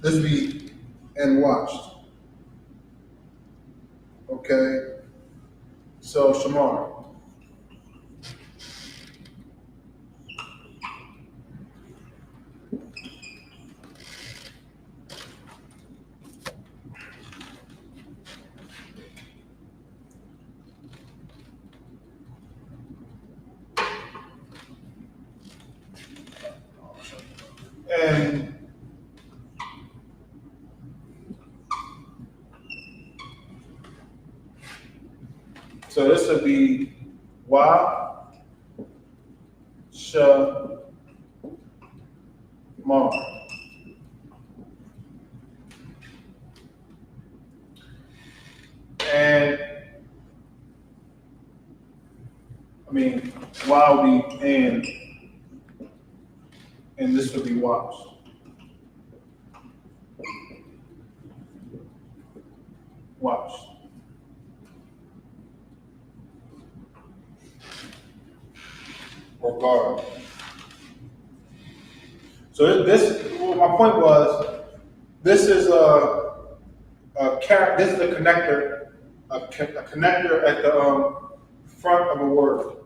this be and watched. Okay, so Shamar. And so this would be YAHUSHUA. And I mean, Y would be and this would be watched. Watched. Or guard. So this, my point was, this is a this is a connector, a connector at the front of a word,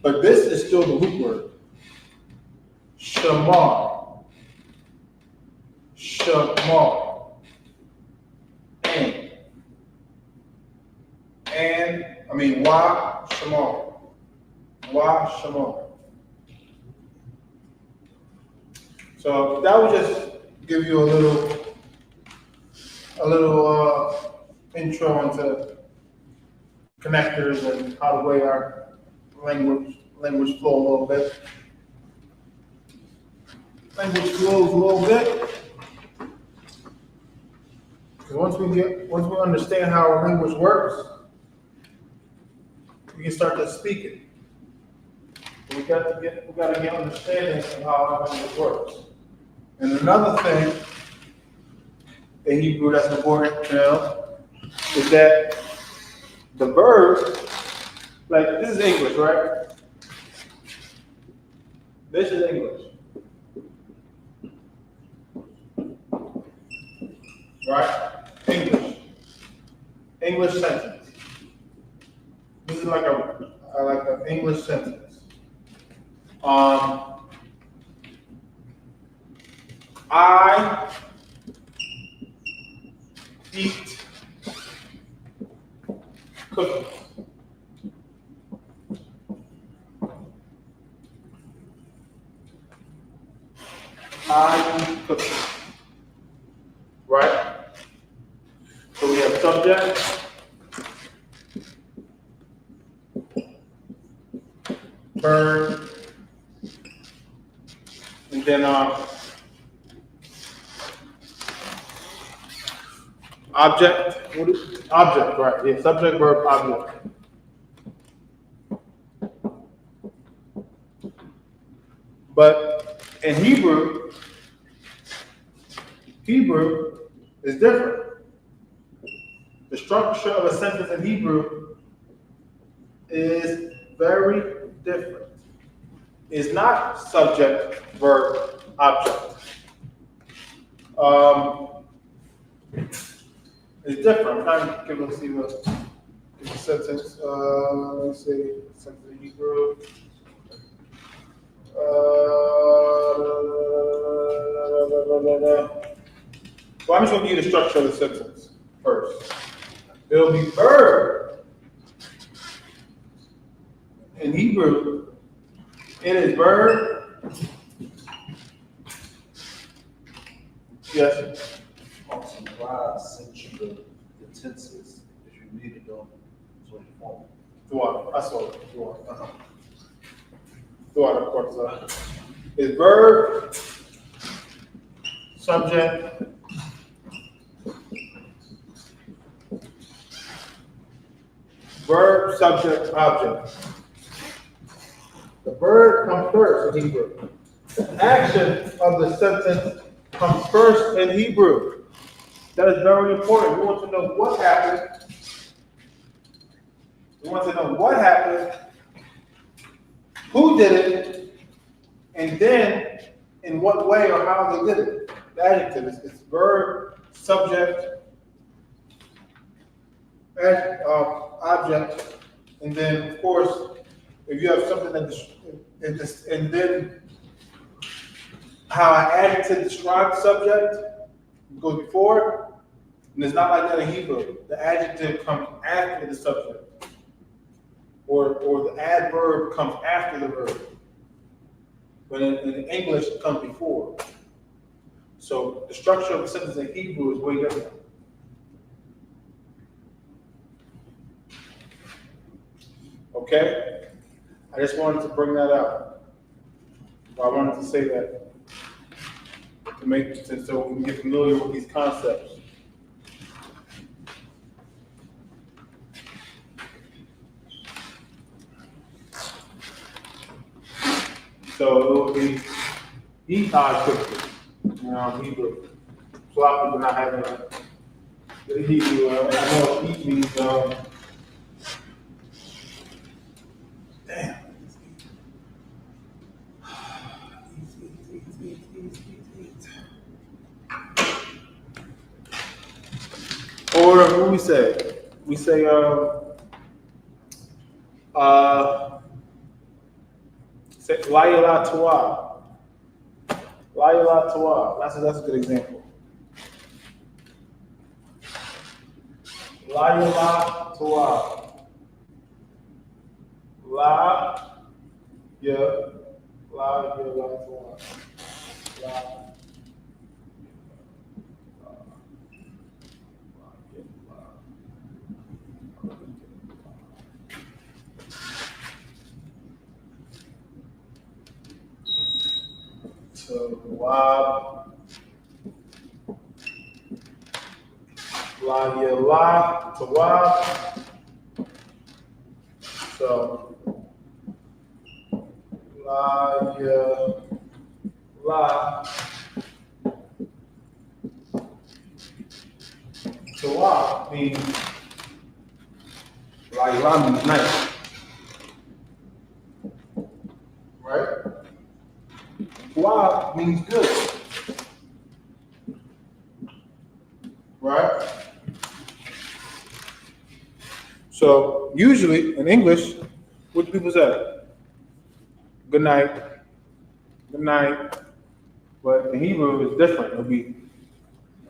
but this is still the root word. Shamar, and I mean Shamar. So that would just give you a little intro into connectors and how the way our language flow a little bit. Language flows a little bit. Because once we understand how our language works, we can start to speak it. We got to get understanding of how our language works. And another thing in Hebrew that's important to know is that the verb, like this is English, right? This is English. Right? English sentence. This is like an English sentence. I eat cookies. I eat cookies. Right? So we have subject, verb, and then object. Object, right? Yeah, subject, verb, object. But in Hebrew is different. The structure of a sentence in Hebrew is very different. It's not subject, verb, object. It's different. I'm trying to give a sentence. Let's see, sentence in Hebrew. Well, I'm just going to give you the structure of the sentence first. It'll be verb. In Hebrew, it is verb. Yes. Awesome. God sent you the tenses if you read it on 24. I saw it. thought, of course, is verb, subject, verb, subject, object. The verb comes first in Hebrew. The action of the sentence comes first in Hebrew. That is very important. We want to know what happened. We want to know what happened, who did it, and then in what way or how they did it. The adjective is verb, subject, object, and then of course, if you have something that and then how an adjective describes subject goes before it, and it's not like that in Hebrew. The adjective comes after the subject, or the adverb comes after the verb. But in English, it comes before. So the structure of the sentence in Hebrew is way different. Okay? I just wanted to bring that out. I wanted to say that so we can get familiar with these concepts. So it will be I.S.U.P.K, Hebrew. So a lot of people not having the Hebrew. I know it means damn. Or what we say? We say Layala Tuah. That's a good example. Layala Tuah. La Tuah. So la Tuah. So La Tuah means means night. Right? Tuah means good. Right? So usually in English, what do people say? Good night. Good night. But in Hebrew, it's different. It'll be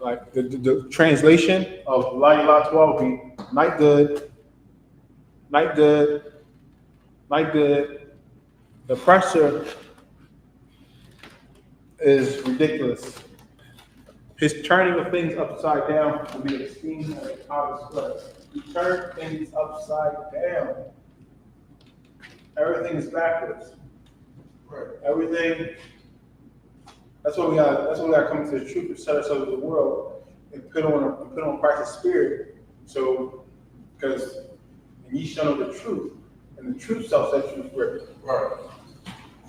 like the translation of La Tuah will be night good, night good, night good. The pressure is ridiculous. His turning of things upside down will be extreme as a potter's clay. He turned things upside down. Everything is backwards. Right. Everything. That's what we got. That's what we got to come to the truth to set ourselves in the world and put on Christ's spirit. So, because ye shall know the truth, and the truth shall set you free. Right.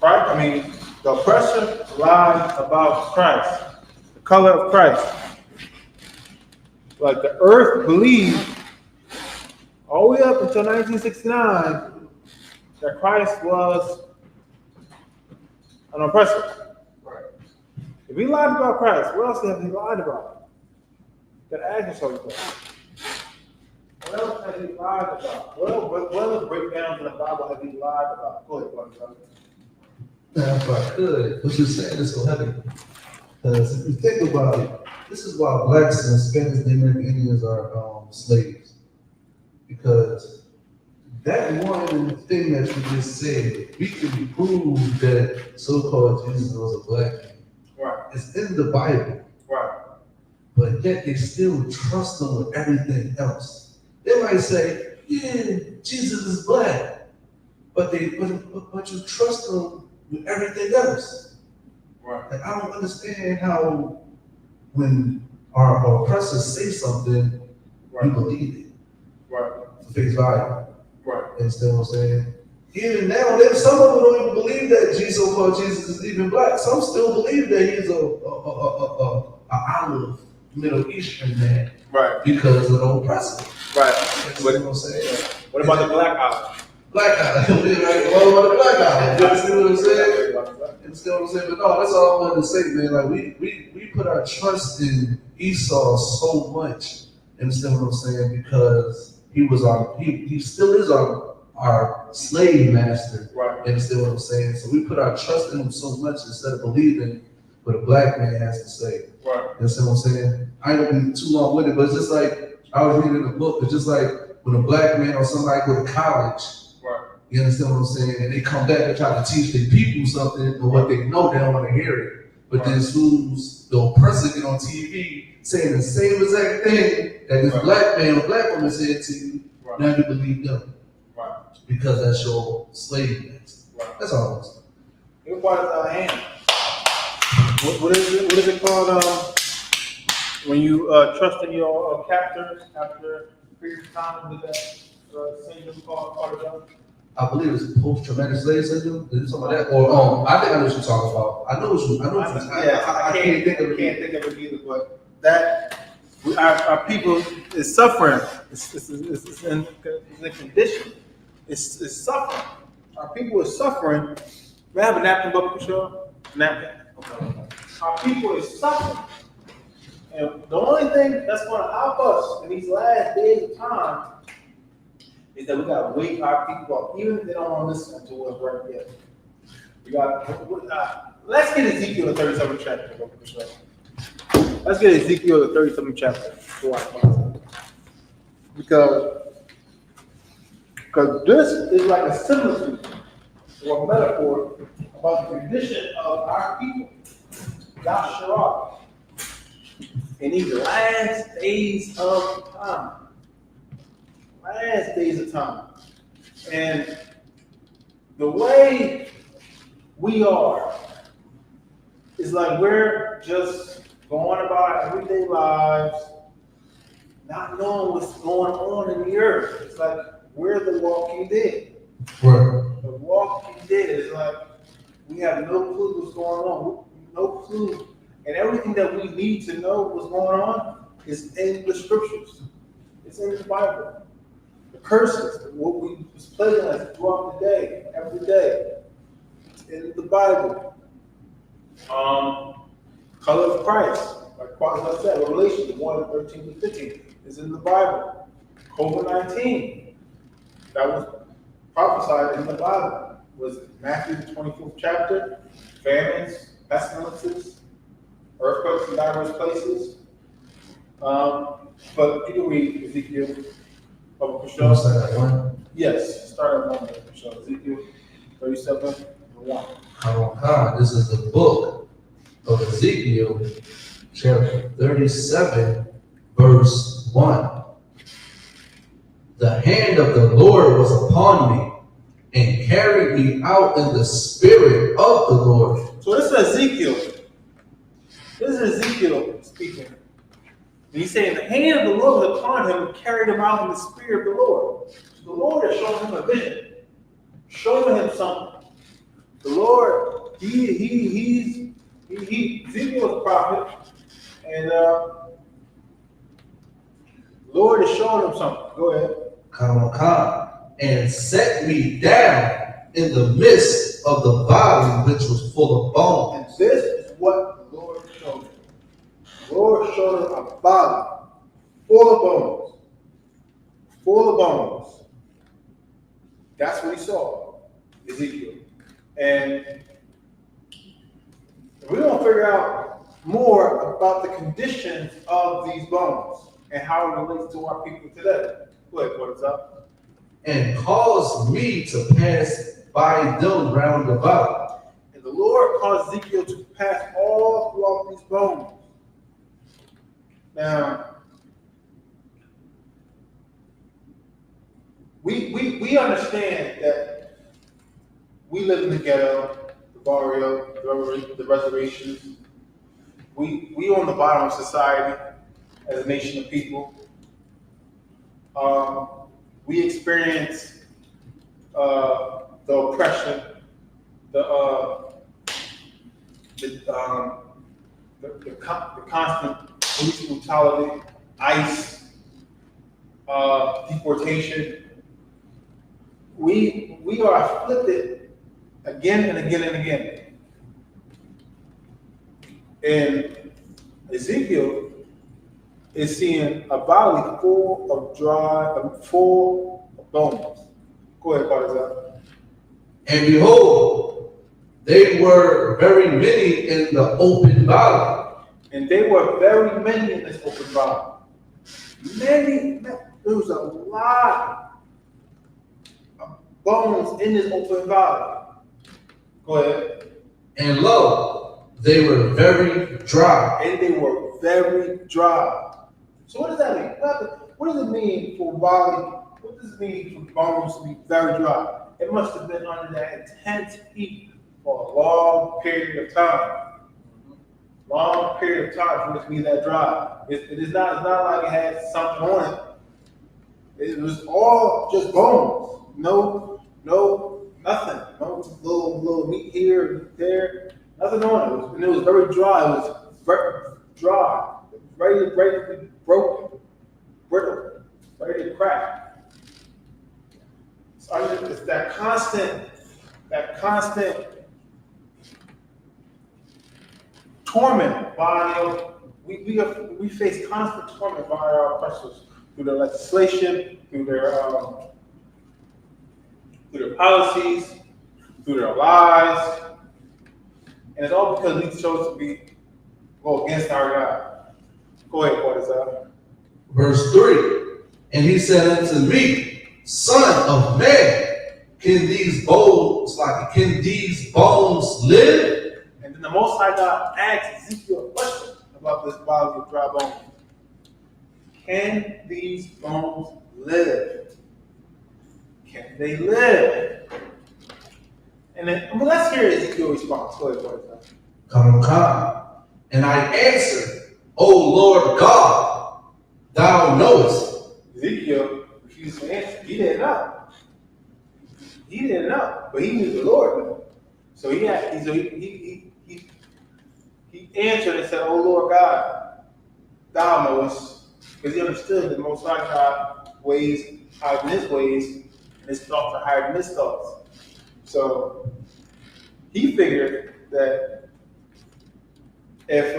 Right. I mean, the oppressor lied about Christ, the color of Christ. Like the earth believed all the way up until 1969 that Christ was an oppressor. Right. If he lied about Christ, what else have he lied about? You gotta ask yourself that. What else has he lied about? What other breakdowns in the Bible have he lied about? Go ahead, brother. Now, if I could, what you're saying is so heavy. Because if you think about it, this is why blacks and Spanish and American Indians are slaves. Because that one thing that you just said, we can prove that so-called Jesus was a black man. Right. It's in the Bible. Right. But yet they still trust him with everything else. They might say, yeah, Jesus is black. but you trust them with everything else. Right. Like, I don't understand how when our oppressors say something, you believe it. Right. For face value. Right. You understand what I'm saying? Even now, some of them don't even believe that so-called Jesus is even black. Some still believe that he's a olive Middle Eastern man. Right. Because of the oppressor. Right. You know what I'm saying? What about the black olive? Black olive. What about the black olive? You understand what I'm saying? You understand what I'm saying? But no, that's all I wanted to say, man. Like we put our trust in Esau so much. You understand what I'm saying? Because he still is our slave master. Right. You understand what I'm saying? So we put our trust in him so much instead of believing what a black man has to say. Right. You understand what I'm saying? I ain't gonna be too long with it, but it's just like I was reading a book. It's just like when a black man or somebody go to college. Right. You understand what I'm saying? And they come back and try to teach their people something, or what they know, they don't want to hear it. But then as soon as the oppressor get on TV saying the same exact thing that this black man or black woman said to you, now you believe them. Right. Because that's your slave master. Right. That's all I'm saying. It was hand. What is it called? When you trust in your captors after a period of time, with that syndrome called part of them? I believe it's post-traumatic slave syndrome. Is it something like that? Or I think I know what you're talking about. I can't think of it either. But that our people is suffering. It's in the condition. It's suffering. Our people is suffering. We have a napkin, Bubba Michelle? Napkin. Okay. Our people is suffering. And the only thing that's going to help us in these last days of time is that we got to wake our people up, even if they don't want to listen to us right yet. We got. Let's get Ezekiel the 37th chapter. Let's get Ezekiel the 37th chapter. Because this is like a simile or a metaphor about the condition of our people, YAHUSHUA, in these last days of time. Last days of time. And the way we are is like we're just going about our everyday lives, not knowing what's going on in the earth. It's like we're the walking dead. Right. The walking dead is like we have no clue what's going on. No clue. And everything that we need to know what's going on is in the scriptures. It's in the Bible. The curses, what we was plaguing us throughout the day, every day. It's in the Bible. Color of Christ, like I said, Revelation 1:13-15 is in the Bible. COVID-19, that was prophesied in the Bible. Was Matthew the 24th chapter, famines, pestilences, earthquakes in diverse places. But you can read Ezekiel. Yes, start at 1. Ezekiel 37:1. This is the book of Ezekiel, chapter 37, verse 1. The hand of the Lord was upon me and carried me out in the spirit of the Lord. So this is Ezekiel. This is Ezekiel speaking. And he's saying the hand of the Lord was upon him and carried him out in the spirit of the Lord. So the Lord is showing him a vision, showing him something. The Lord, Ezekiel was a prophet, and the Lord is showing him something. Go ahead. And set me down in the midst of the valley which was full of bones. And this is what the Lord showed him. The Lord showed him a body full of bones. Full of bones. That's what he saw, Ezekiel. And we're going to figure out more about the conditions of these bones and how it relates to our people today. Look, what is up? And caused me to pass by them round about. And the Lord caused Ezekiel to pass all throughout these bones. Now, we understand that live in the ghetto, the barrio, the reservations. We on the bottom of society as a nation of people. We experience the oppression, the constant police brutality, ICE, deportation. We are afflicted again and again and again. And Ezekiel is seeing a valley full of bones. Go ahead, Father. And behold, they were very many in the open valley. And they were very many in this open valley. There was a lot of bones in this open valley. Go ahead. And lo, they were very dry. And they were very dry. So what does that mean? What does it mean for valley? What does it mean for bones to be very dry? It must have been under that intense heat for a long period of time. Long period of time for it to be that dry. It's not like it had something on it. It was all just bones. No, nothing. No little meat here, meat there. Nothing on it. And it was very dry. It was very dry. Ready to be broken. Brittle. Ready to crack. It's that constant torment by we face constant torment by our oppressors through their legislation, through their policies, through their lies, and it's all because we chose to go against our God. Go ahead, what is that? Verse 3, and he said unto me, Son of man, can these bones live? And then the Most High God asked Ezekiel a question about this body of dry bones. Can these bones live? Can they live? And then, let's hear Ezekiel's response. Go ahead, what is that? Come. And I answered, O Lord God, thou knowest. Ezekiel refused to answer. He didn't know. But he knew the Lord knew. So he answered and said, "O Lord God, thou knowest," because he understood that the Most High God ways higher than his ways, and his thoughts are higher than his thoughts. So he figured that if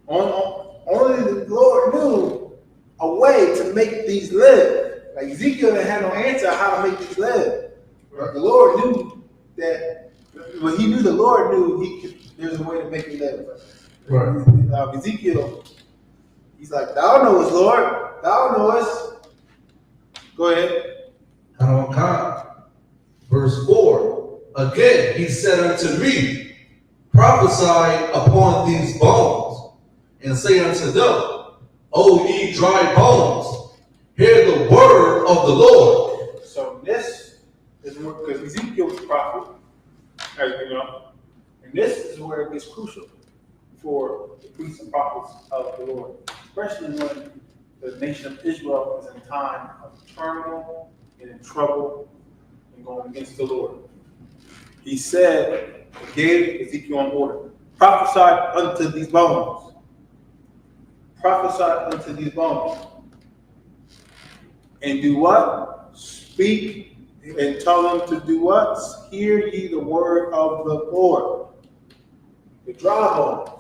only the Lord knew a way to make these live. Like Ezekiel didn't have no answer how to make these live. But the Lord knew that when he knew the Lord knew there's a way to make it live. Right. Ezekiel, he's like, "Thou knowest, Lord, thou knowest." Go ahead. Verse 4, again he said unto me, Prophesy upon these bones, and say unto them, O ye dry bones, hear the word of the Lord. So this is because Ezekiel was a prophet, as you know, and this is where it gets crucial for the priests and prophets of the Lord, especially when the nation of Israel is in time of turmoil and in trouble and going against the Lord. He said, gave Ezekiel an order, prophesy unto these bones. Prophesy unto these bones. And do what? Speak and tell them to do what? Hear ye the word of the Lord. The dry bones.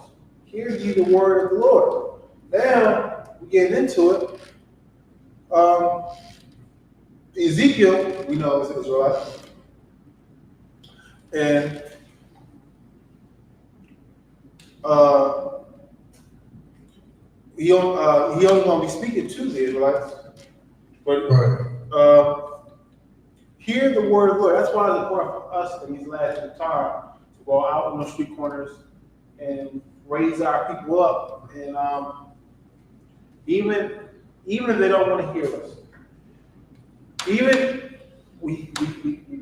Hear ye the word of the Lord. Now, we get into it. Ezekiel, we know is an Israelite. And he only going to be speaking to the Israelites. But hear the word of the Lord. That's why it's important for us in these last times to go out on the street corners and raise our people up. And even if they don't want to hear us, even we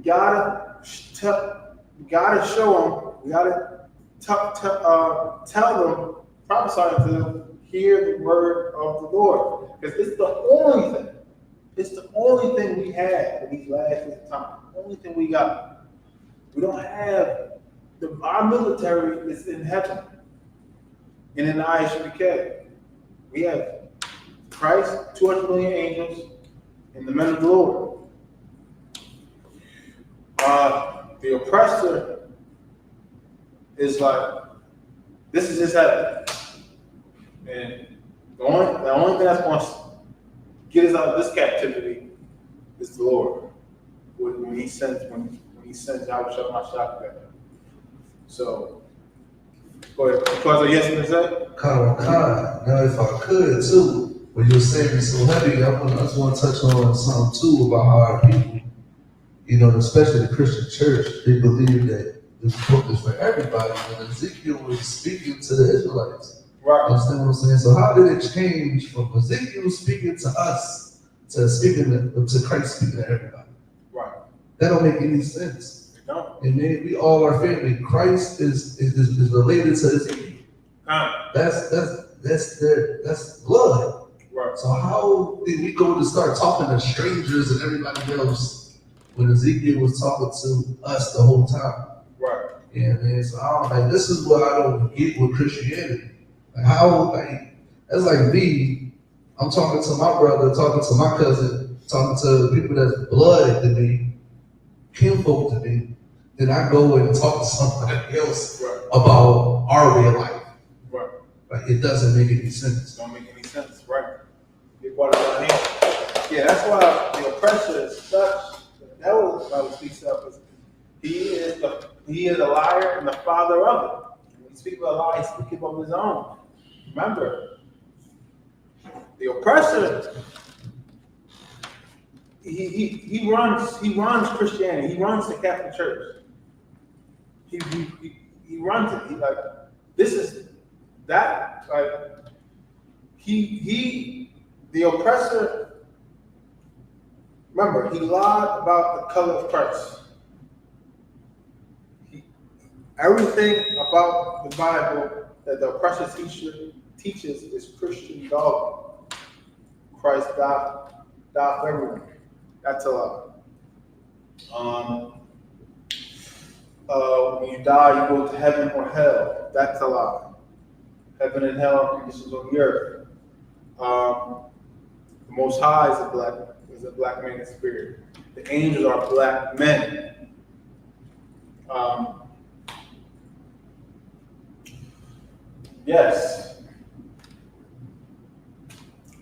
gotta gotta show them, we gotta tell them, prophesy to them, hear the word of the Lord. Because it's the only thing. It's the only thing we have in these last days of time. The only thing we got. We don't have, our military is in heaven and in the I.S.U.P.K. We have Christ, 200 million angels, and the men of the Lord. The oppressor is like, this is his heaven. And the only thing that's going to get us out of this captivity is the Lord. When he sends YAHUSHUA mashiach back. So, go ahead. Because yes, you say? Now, if I could too, when you were saying it's so heavy, I just want to touch on something too about how our people, you know, especially the Christian church, they believe that this book is for everybody. And Ezekiel was speaking to the Israelites. Right. Understand what I'm saying? So how did it change from Ezekiel speaking to us to speaking to Christ speaking to everybody? Right. That don't make any sense. No. And then we all are family. Christ is related to Ezekiel. That's blood. Right. So how did we go to start talking to strangers and everybody else when Ezekiel was talking to us the whole time? Right. Yeah, man. So I don't, like, this is what I don't get with Christianity. Like how, like, that's like me. I'm talking to my brother, talking to my cousin, talking to people that's blood to me, kinfolk to me. Then I go and talk to somebody else about our way of life. Right. Like it doesn't make any sense. Don't make any sense, right? Get part of our hand. Yeah, that's why the oppressor is such. That was what Bible speaks of. He is a liar and the father of it. When he speaks about a lie, he speaks of his own. Remember, the oppressor. He runs Christianity. He runs the Catholic Church. He runs it. He like this is that like the oppressor. Remember, he lied about the color of Christ. Everything about the Bible that the oppressor teaches is Christian dogma. Christ died for everyone. That's a lie. When you die, you go to heaven or hell. That's a lie. Heaven and hell are conditions on the earth. The Most High is a black man in spirit. The angels are black men. Yes.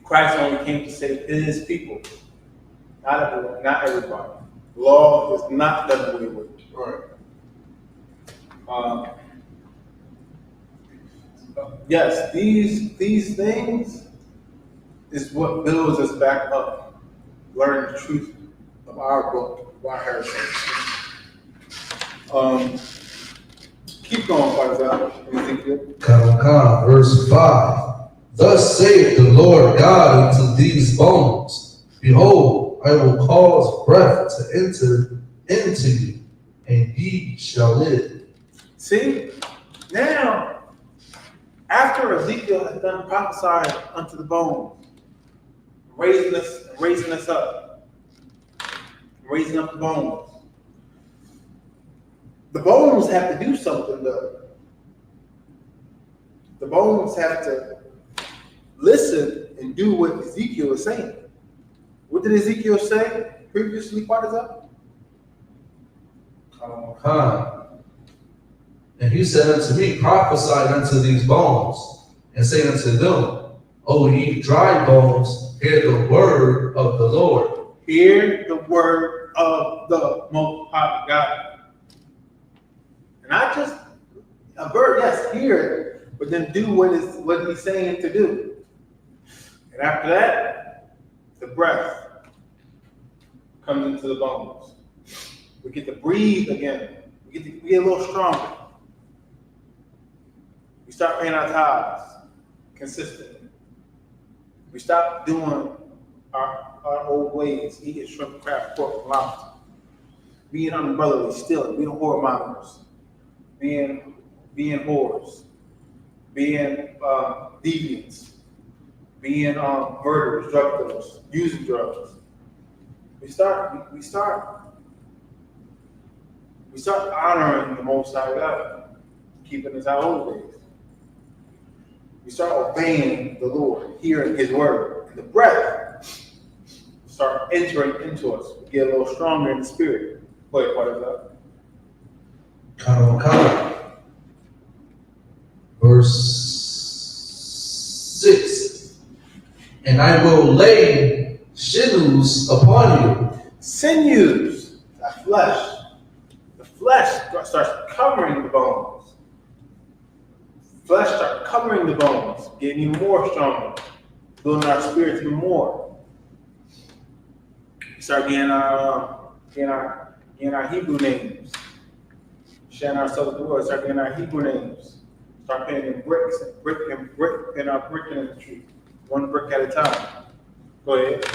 Christ only came to save his people. Not everyone, not everybody. Law is not done away with. Right. Yes, these things is what builds us back up. Learn the truth of our book, of our heritage. Keep going, Father. Verse 5. Thus saith the Lord God unto these bones, behold, I will cause breath to enter into you, and ye shall live. See, now, after Ezekiel has done prophesying unto the bones, raising us up, raising up the bones have to do something though. The bones have to listen and do what Ezekiel is saying. What did Ezekiel say previously, Father? And he said unto me, prophesy unto these bones, and say unto them, O ye dry bones, hear the word of the Lord. Hear the word of the Most High God. And not just a word, yes, hear it, but then do what he's saying to do. And after that, the breath comes into the bones. We get to breathe again. We get a little stronger. We start paying our tithes consistently. We stop doing our old ways, eating shrimp, crab, pork, and lobster. being unbrotherly, stealing, being whoremongers, being whores, being deviants, being murderers, drug dealers, using drugs. We start honoring the Most High God, keeping His holy days. We start obeying the Lord, hearing His word, and the breath start entering into us. We get a little stronger in the spirit. Wait, what is that? Verse 6. And I will lay sinews upon you. Sinews, that flesh. The flesh starts covering the bones. Flesh starts covering the bones, getting even more stronger, building our spirits even more. We start getting our Hebrew names, sharing ourselves with the Lord. Start getting our Hebrew names. Start painting bricks and brick in our brick industry, one brick at a time. Go ahead.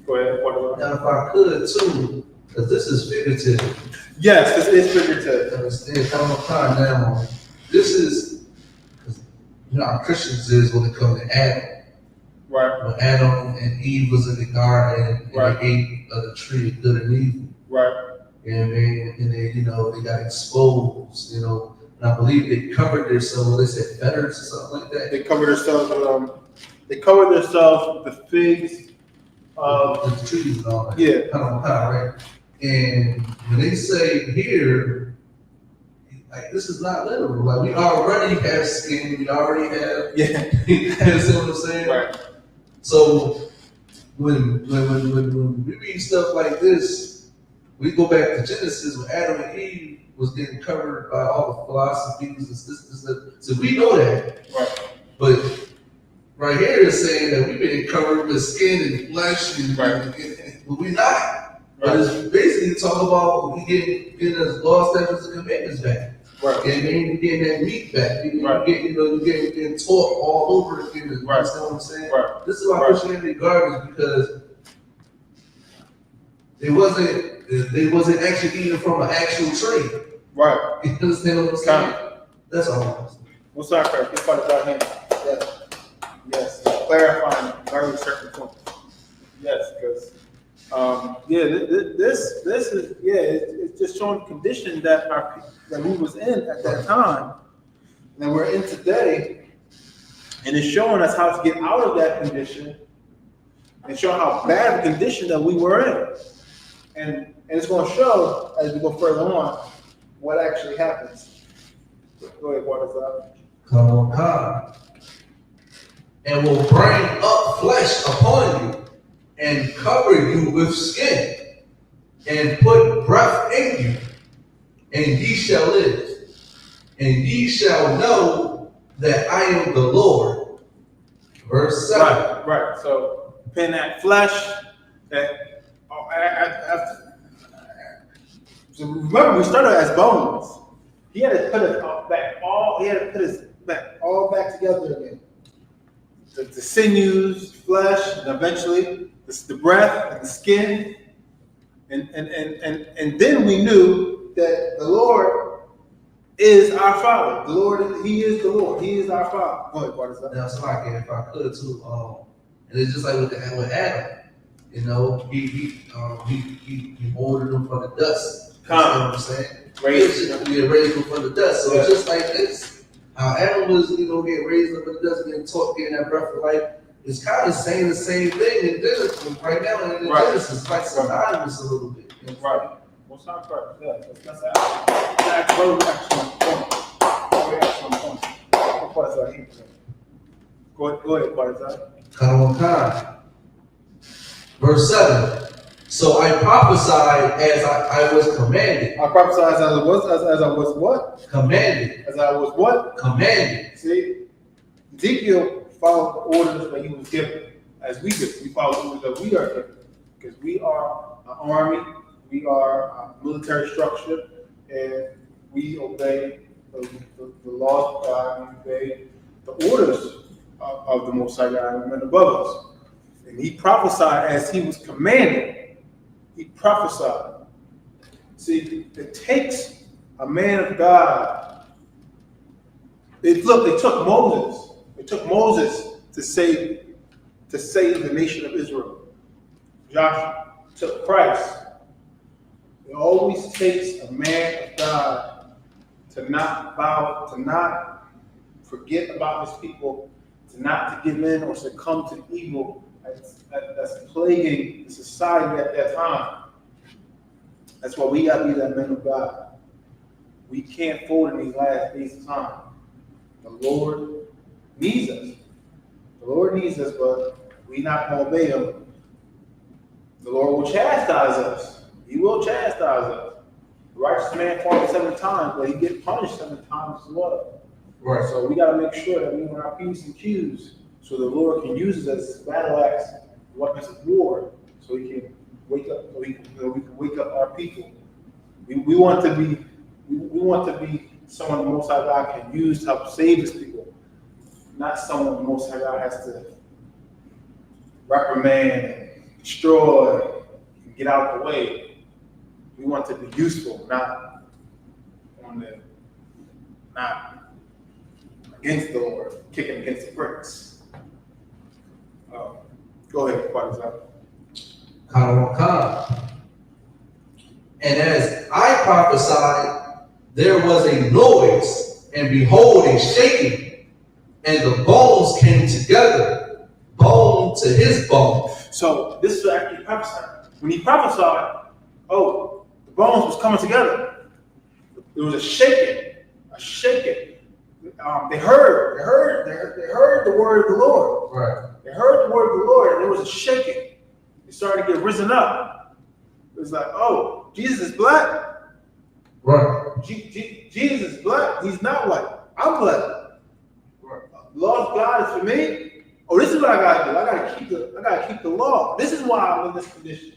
Now, if I could too, because this is figurative. Yes, this is figurative. Understand? Now, this is, you know, how Christians is when it comes to Adam. Right. When Adam and Eve was in the garden and right. they ate of the tree of good and evil. Right. You know what I mean? And they, you know, they got exposed, you know. And I believe they covered themselves, they said feathers or something like that. They covered themselves with the figs. The trees and all that. Yeah. Right. And when they say here, like, this is not literal. Like, we already have skin, we already have. Yeah. You see what I'm saying? Right. So when we read stuff like this, we go back to Genesis when Adam and Eve was getting covered by all the philosophies and this. So we know that. Right. But right here is saying that we've been covered with skin and flesh, and, but we're not. Right. But it's basically talking about we getting us law, statutes, and commandments back. Right. And then you getting that meat back. You getting taught all over again. You understand what I'm saying? Right. This is why Christianity garbage, because they wasn't actually eating from an actual tree. Right. You understand what I'm saying? That's all. What's our prayer? Get part of our hand. Yes. Clarifying very certain points. Yes, because this is it's just showing the condition that we was in at that time, and that we're in today, and it's showing us how to get out of that condition, and showing how bad the condition that we were in, and it's going to show as we go further on what actually happens. Go ahead, what is that? Come on, God. And will bring up flesh upon you, and cover you with skin, and put breath in you, and ye shall live. And ye shall know that I am the Lord. Verse 7. Right. So, pin that flesh, that so remember, we started as bones. He had to put his back all back together again. The sinews, flesh, and eventually the breath and the skin, and then we knew that the Lord is our Father. The Lord, He is the Lord. He is our Father. Go ahead, what is that? Now, so if I could too, and it's just like with Adam, you know, he molded him from the dust. You know what I'm saying? Raised him from the dust. So it's just like this. How Adam was, you know, getting raised up in the dust, getting taught, getting that breath of life. It's kind of saying the same thing in Genesis right now. In Genesis, it's like synonymous a little bit. You know? Right. What's our first? Yeah, let's ask both action points. Go ahead, Barzai. Come on. Verse 7. So I prophesied as I was commanded. I prophesied as I was what? Commanded. As I was what? Commanded. See, Ezekiel followed the orders that he was given. As we do, we follow the orders that we are given. Because we are an army, we are a military structure, and we obey the laws of God, we obey the orders of the Most High God and above us. And he prophesied as he was commanded. He prophesied. See, it takes a man of God. It took Moses. It took Moses to save the nation of Israel. Joshua took Christ. It always takes a man of God to not bow, to not forget about his people, to not to give in or succumb to evil that's plaguing the society at that time. That's why we gotta be that man of God. We can't fold in these last days of time. The Lord needs us. The Lord needs us, but we not gonna obey him. The Lord will chastise us. He will chastise us. The righteous man falls 7 times, but he gets punished 7 times as well. Right. So we gotta make sure that we want our P's and Q's, so the Lord can use us as battle axe, weapons of war, so he can wake up, so we can wake up our people. We want to be someone the Most High God can use to help save his people, not someone the Most High God has to reprimand and destroy and get out of the way. We want to be useful, not against the Lord, kicking against the bricks. Go ahead, Father. And as I prophesied, there was a noise, and behold, a shaking, and the bones came together, bone to his bone. So this is actually prophesied. When he prophesied, the bones was coming together. There was a shaking. They heard the word of the Lord. Right. They heard the word of the Lord, and there was a shaking. They started to get risen up. It was like, oh, Jesus is black. Right. Jesus is black. He's not white. I'm black. Right. The law of God is for me. Oh, this is what I gotta do. I gotta keep the law. This is why I'm in this condition.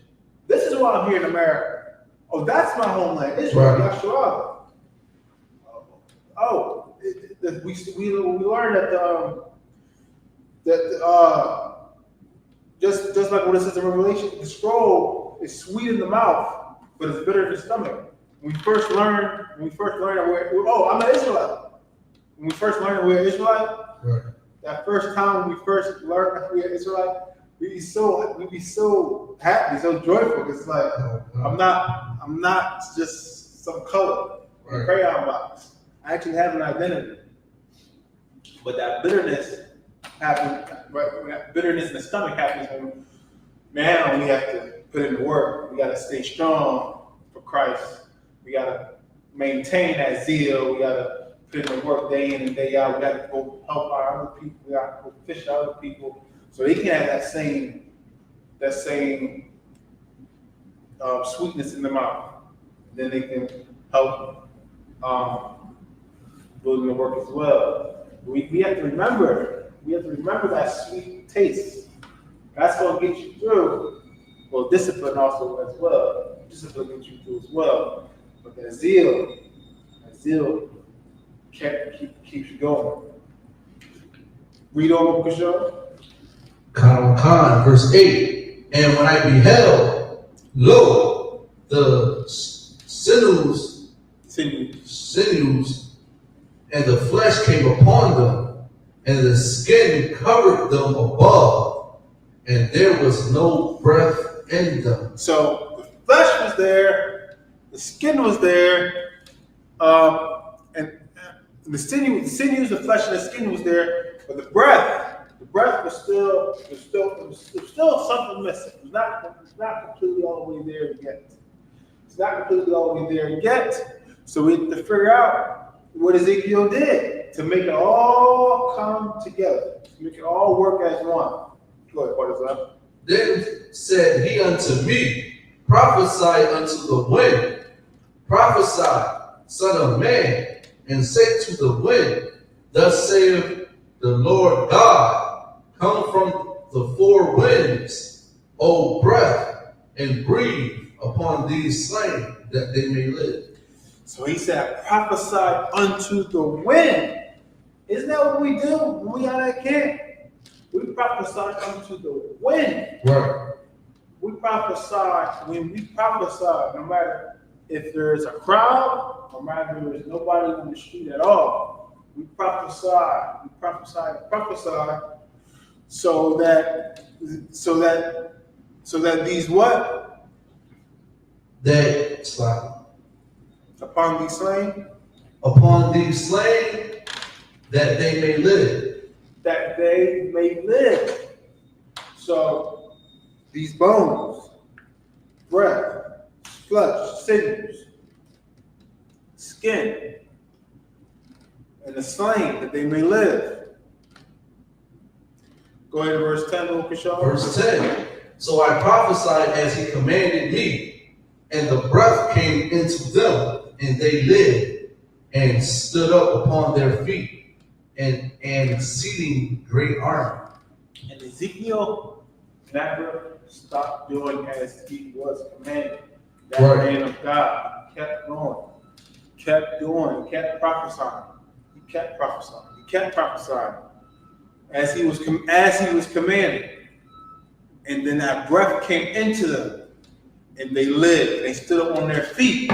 This is why I'm here in America. Oh, that's my homeland, Israel, right. YAHUSHUA. We learned that just like what it says in Revelation, the scroll is sweet in the mouth, but it's bitter in the stomach. When we first learned that I'm an Israelite. When we first learned that we're Israelite, right. That first time when we first learned that we're Israelite, we'd be so happy, so joyful. It's like I'm not just some color in a crayon box. I actually have an identity. But that bitterness happens, right? When that bitterness in the stomach happens, when now we have to put in the work. We got to stay strong for Christ. We got to maintain that zeal. We got to put in the work day in and day out. We got to go help our other people. We got to go fish our other people, so they can have that same sweetness in their mouth. Then they can help building the work as well. We have to remember that sweet taste. That's going to get you through. Well, discipline also as well. Discipline gets you through as well. But that zeal keeps you going. Read over, Kishore. Khan, verse 8. And when I beheld, lo, the sinews and the flesh came upon them, and the skin covered them above, and there was no breath in them. So the flesh was there, the skin was there, and the sinews, the flesh, and the skin was there, but the breath was still something missing. It's not completely all the way there yet. It's not completely all the way there yet. So we have to figure out what Ezekiel did to make it all come together, to make it all work as one. Go ahead, what is that? Then said he unto me, prophesy unto the wind, prophesy, son of man, and say to the wind, thus saith the Lord God, come from the 4 winds, O breath, and breathe upon these slain, that they may live. So he said, prophesy unto the wind. Isn't that what we do when we out at camp? We prophesy unto the wind. Right. We prophesy, when we prophesy, no matter if there is a crowd, or rather there is nobody on the street at all, we prophesy, so that these what? That upon these slain, that they may live. That they may live. So these bones, breath, flesh, sinews, skin, and the slain, that they may live. Go ahead to verse 10, Lokashaw. Verse 10. So I prophesied as he commanded me, and the breath came into them, and they lived, and stood up upon their feet, and an exceeding great army. And Ezekiel never stopped doing as he was commanded. That man of God kept going, kept doing, kept prophesying. He kept prophesying as he was commanded. And then that breath came into them, and they lived. They stood up on their feet.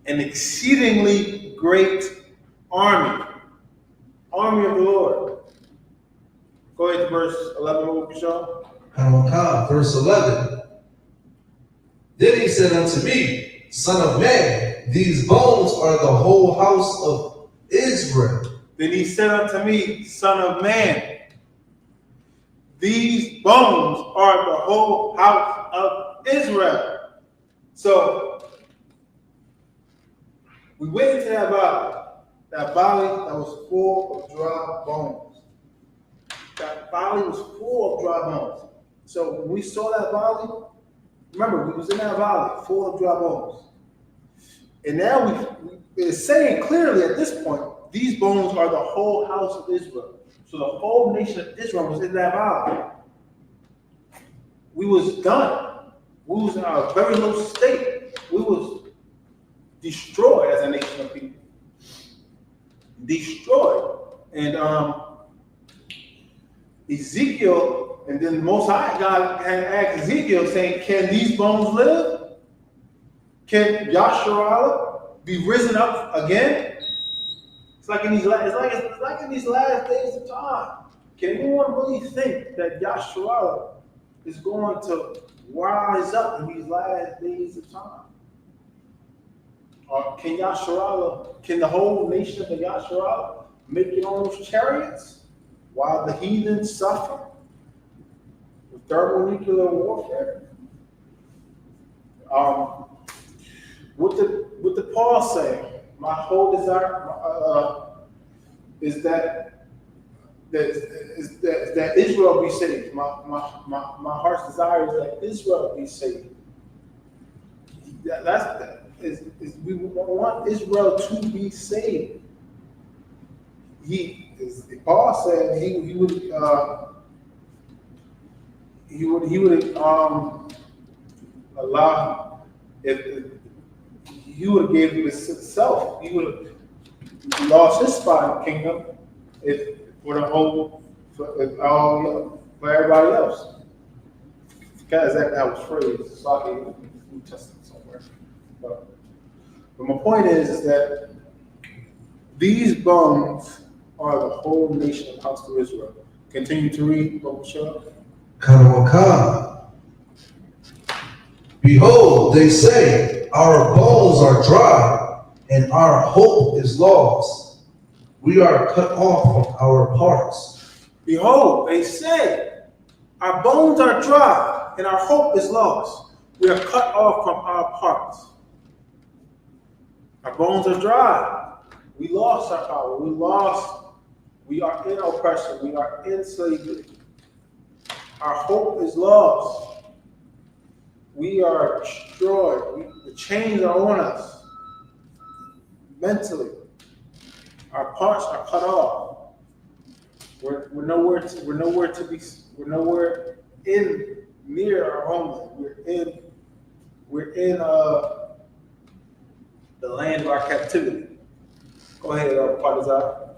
An exceedingly great army of the Lord. Go ahead to verse 11, Michelle. Verse 11. Then he said unto me, Son of man, these bones are the whole house of Israel. Then he said unto me, Son of man, these bones are the whole house of Israel. So we went into that valley that was full of dry bones. That valley was full of dry bones. So when we saw that valley, remember, we was in that valley full of dry bones. And now it's saying clearly at this point, these bones are the whole house of Israel. So the whole nation of Israel was in that valley. We was done. We was in a very low state. We was destroyed as a nation of people. Destroyed. And Ezekiel, and then the Most High God had asked Ezekiel saying, can these bones live? Can YAHUSHUA be risen up again? It's like in these last days of time. Can anyone really think that YAHUSHUA is going to rise up in these last days of time? Or can the whole nation of the YAHUSHUA make it on those chariots while the heathen suffer with thermonuclear warfare? What did Paul say? My whole desire is that Israel be saved. My heart's desire is that Israel be saved. We want Israel to be saved. Paul said he would allow, if he would have given himself, he would have lost his spot in the kingdom for everybody else. Because that was phrased. It's like in the New Testament somewhere. But my point is that these bones are the whole nation of the house of Israel. Continue to read, Michelle. Behold, they say, our bones are dry, and our hope is lost. We are cut off from our parts. Behold, they say, our bones are dry, and our hope is lost. We are cut off from our parts. Our bones are dry. We lost our power. We are in oppression. We are in slavery. Our hope is lost. We are destroyed. The chains are on us. Mentally. Our parts are cut off. We're nowhere in near our homeland. We're in the land of our captivity. Go ahead, Padazar.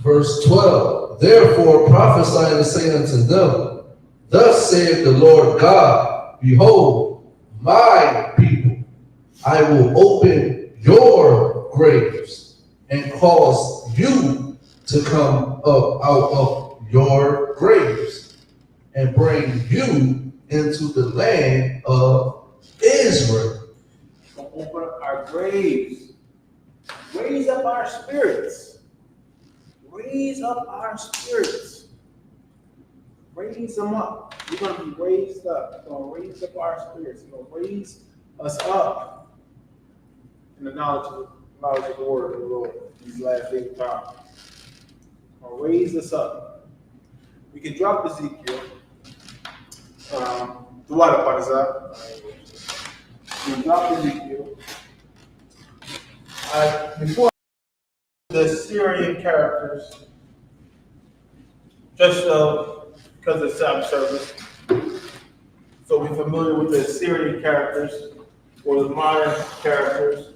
Verse 12. Therefore prophesy and say unto them, thus saith the Lord God, behold, my people, I will open your graves and cause you to come up out of your graves and bring you into the land of Israel. Open up our graves. Raise up our spirits. Raise up our spirits. Raise them up. We're going to be raised up. We're going to raise up our spirits. We're going to raise us up in the knowledge of the word of the Lord in these last days of time. We're going to raise us up. We can drop Ezekiel. The water part is up. We can drop Ezekiel. Before the Syrian characters, just because of Sabbath service, so we're familiar with the Syrian characters or the modern characters.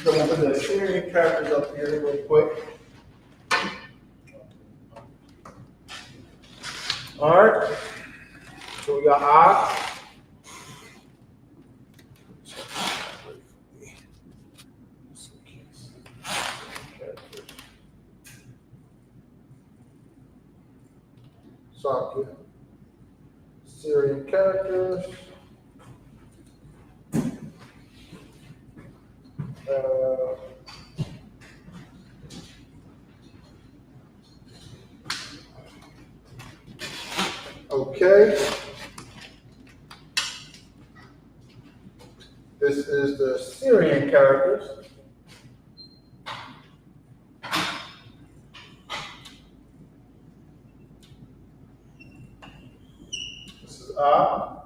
So we'll put the Syrian characters up here real quick. All right. So we got I. Socket. Syrian characters. Okay. This is the Syrian characters. This is A.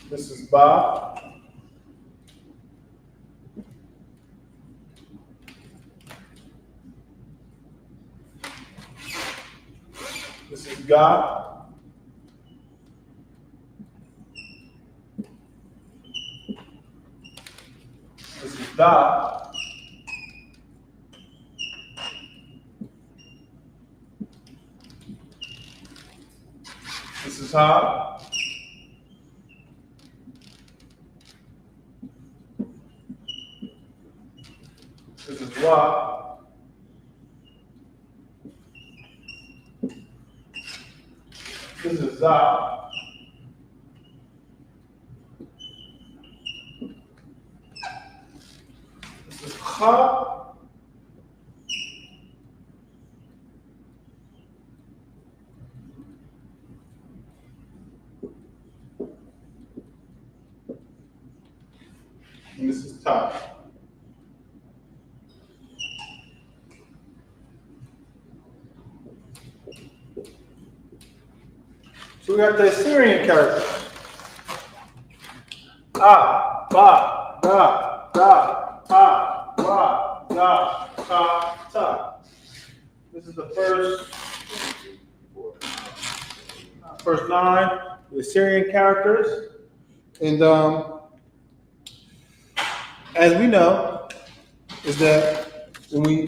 This is Ba. This is Ga. This is Da. This is Ha. This is Wa. This is Za. This is Kha. And this is Ta. So we got the Syrian characters. A, Ba, Da, Da, Ta, Wa, Da, Ta, Ta. This is the first 9, the Syrian characters. And as we know, is that when we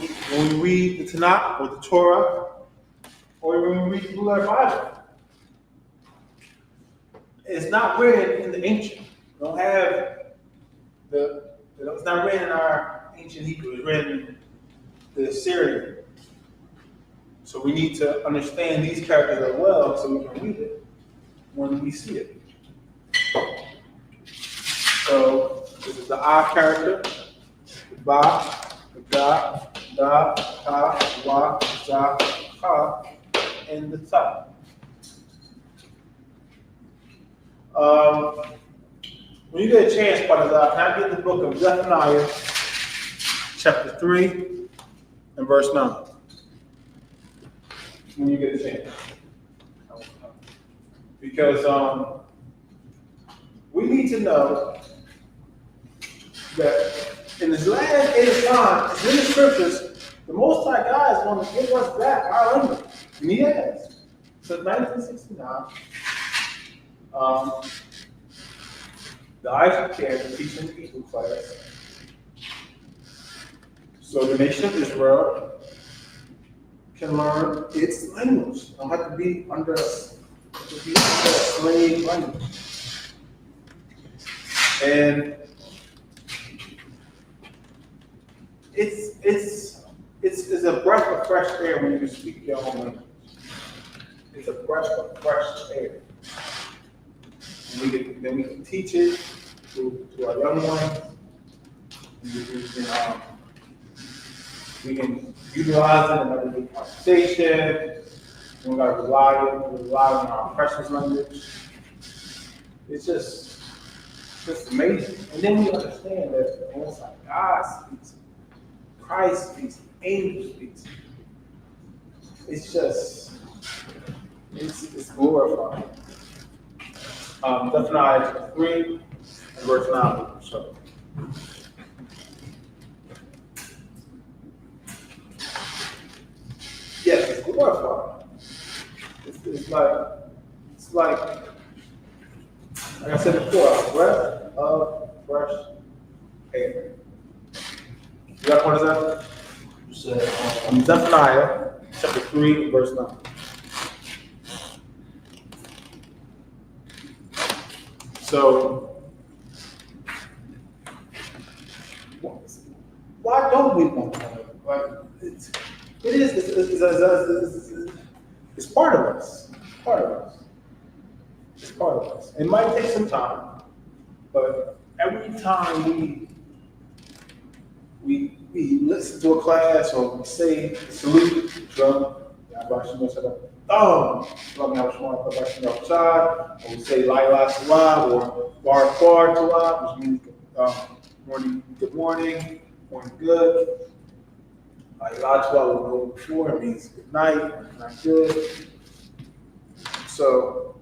read the Tanakh or the Torah, or when we read the Blue Letter Bible, it's not written in the ancient. We don't have it's not written in our ancient Hebrew. It's written in the Syrian. So we need to understand these characters as well so we can read it when we see it. So this is the I character, the Ba, the Da, Da, Ta, Wa, Za, Ha, and the Ta. When you get a chance, Padazah, can I get the book of Zephaniah, chapter 3, and verse 9? When you get a chance. Because we need to know that in this last day of time, in the scriptures, the Most High God is going to give us back our language. And He has. Since 1969, the I.S.U.P.K has been teaching the Hebrew class. So the nation of Israel can learn its language. Don't have to be under a slave language. And it's a breath of fresh air when you can speak your own language. It's a breath of fresh air. And then we can teach it to our young ones. We can utilize it in everyday conversation. We don't gotta rely on our precious language. It's just amazing. And then we understand that the Most High God speaks, Christ speaks, angels speaks. It's glorified. Zephaniah chapter 3 and verse 9. So. Yes, it's glorified. It's like I said before, a breath of fresh air. You got what is that? You said Zephaniah chapter 3, verse 9. So why don't we want to? Like it's part of us. Part of us. It's part of us. It might take some time, but every time we listen to a class or we say salute, drum, YAHUSHUA, or we say YAHUAH or Bar, which means morning, good morning, morning good. YAHUAH will go before, it means good night, not good. So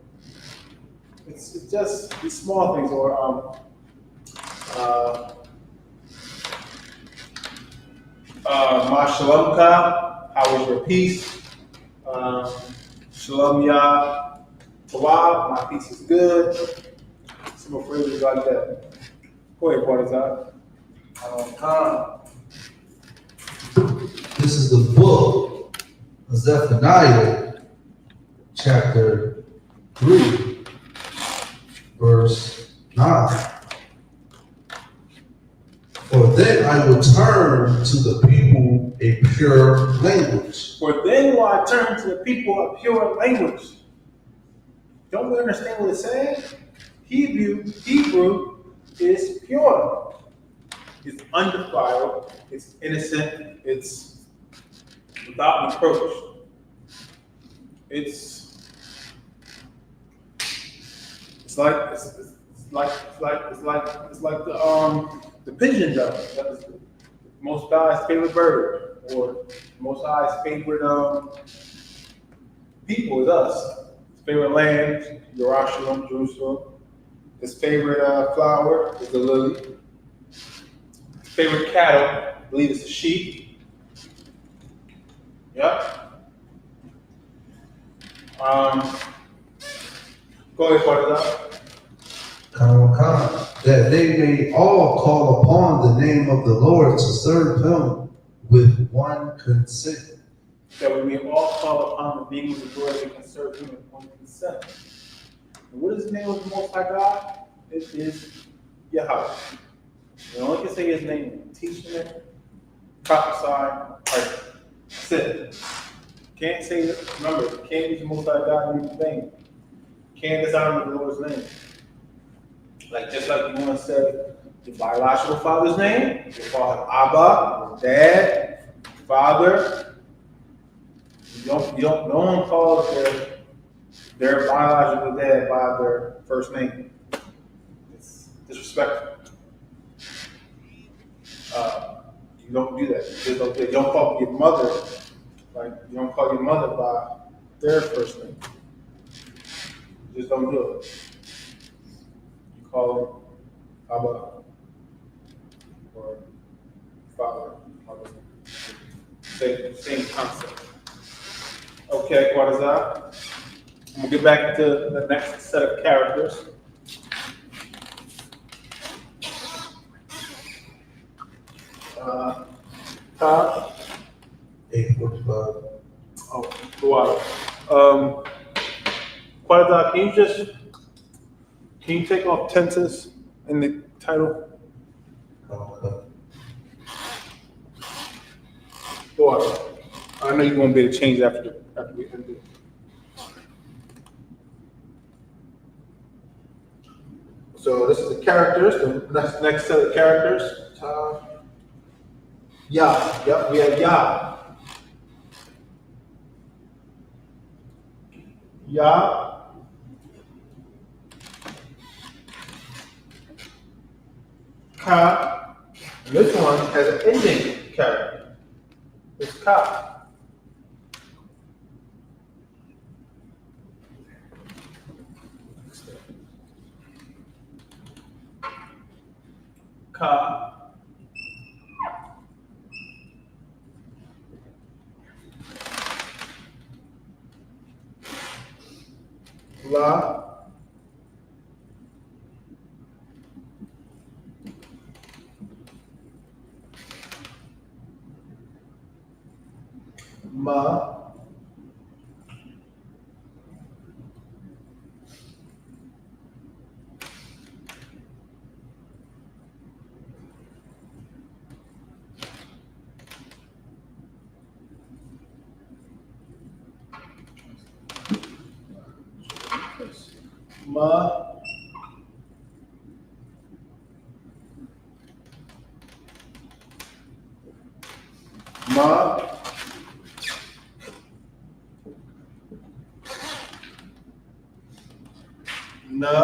it's just these small things, or SHALAM, how is your peace? Shalom YAHUWAH, my peace is good. Simple phrases like that. Go ahead, what is that? This is the book of Zephaniah, chapter 3, verse 9. For then I will turn to the people a pure language. For then will I turn to the people a pure language. Don't we understand what it's saying? Hebrew is pure. It's undefiled. It's innocent. It's without reproach. It's like the pigeon dove. That is the Most High's favorite bird, or Most High's favorite people is us. His favorite land, Jerusalem, Jerusalem. His favorite flower is the lily. His favorite cattle, I believe it's the sheep. Yep. Go ahead, part of that. That they may all call upon the name of the Lord to serve him with one consent. That we may all call upon the name of the Lord and serve him with one consent. And what is the name of the Most High God? It is Yahweh. You only can say his name, teaching it, prophesy, that's it. Can't say it, remember, you can't use the Most High God in your name. Can't dishonor the Lord's name. Just like you want to say your biological father's name, your father Abba, your dad, father. No one calls their biological dad by their first name. It's disrespectful. You don't do that. You don't call your mother, you don't call your mother by their first name. You just don't do it. Call Abba or Father, Mother. Same concept. Okay, what is that? I'm gonna get back to the next set of characters. Todd? 8:45. Oh, wow. Quadada, can you take off tenses in the title? Wow. I know you won't be able to change after we end it. So this is the characters, the next set of characters. Yep, we have Yah. Yah. Ka. And this one has an ending character. It's Ka. Ka. La. Ma. Ma. Ma. Na.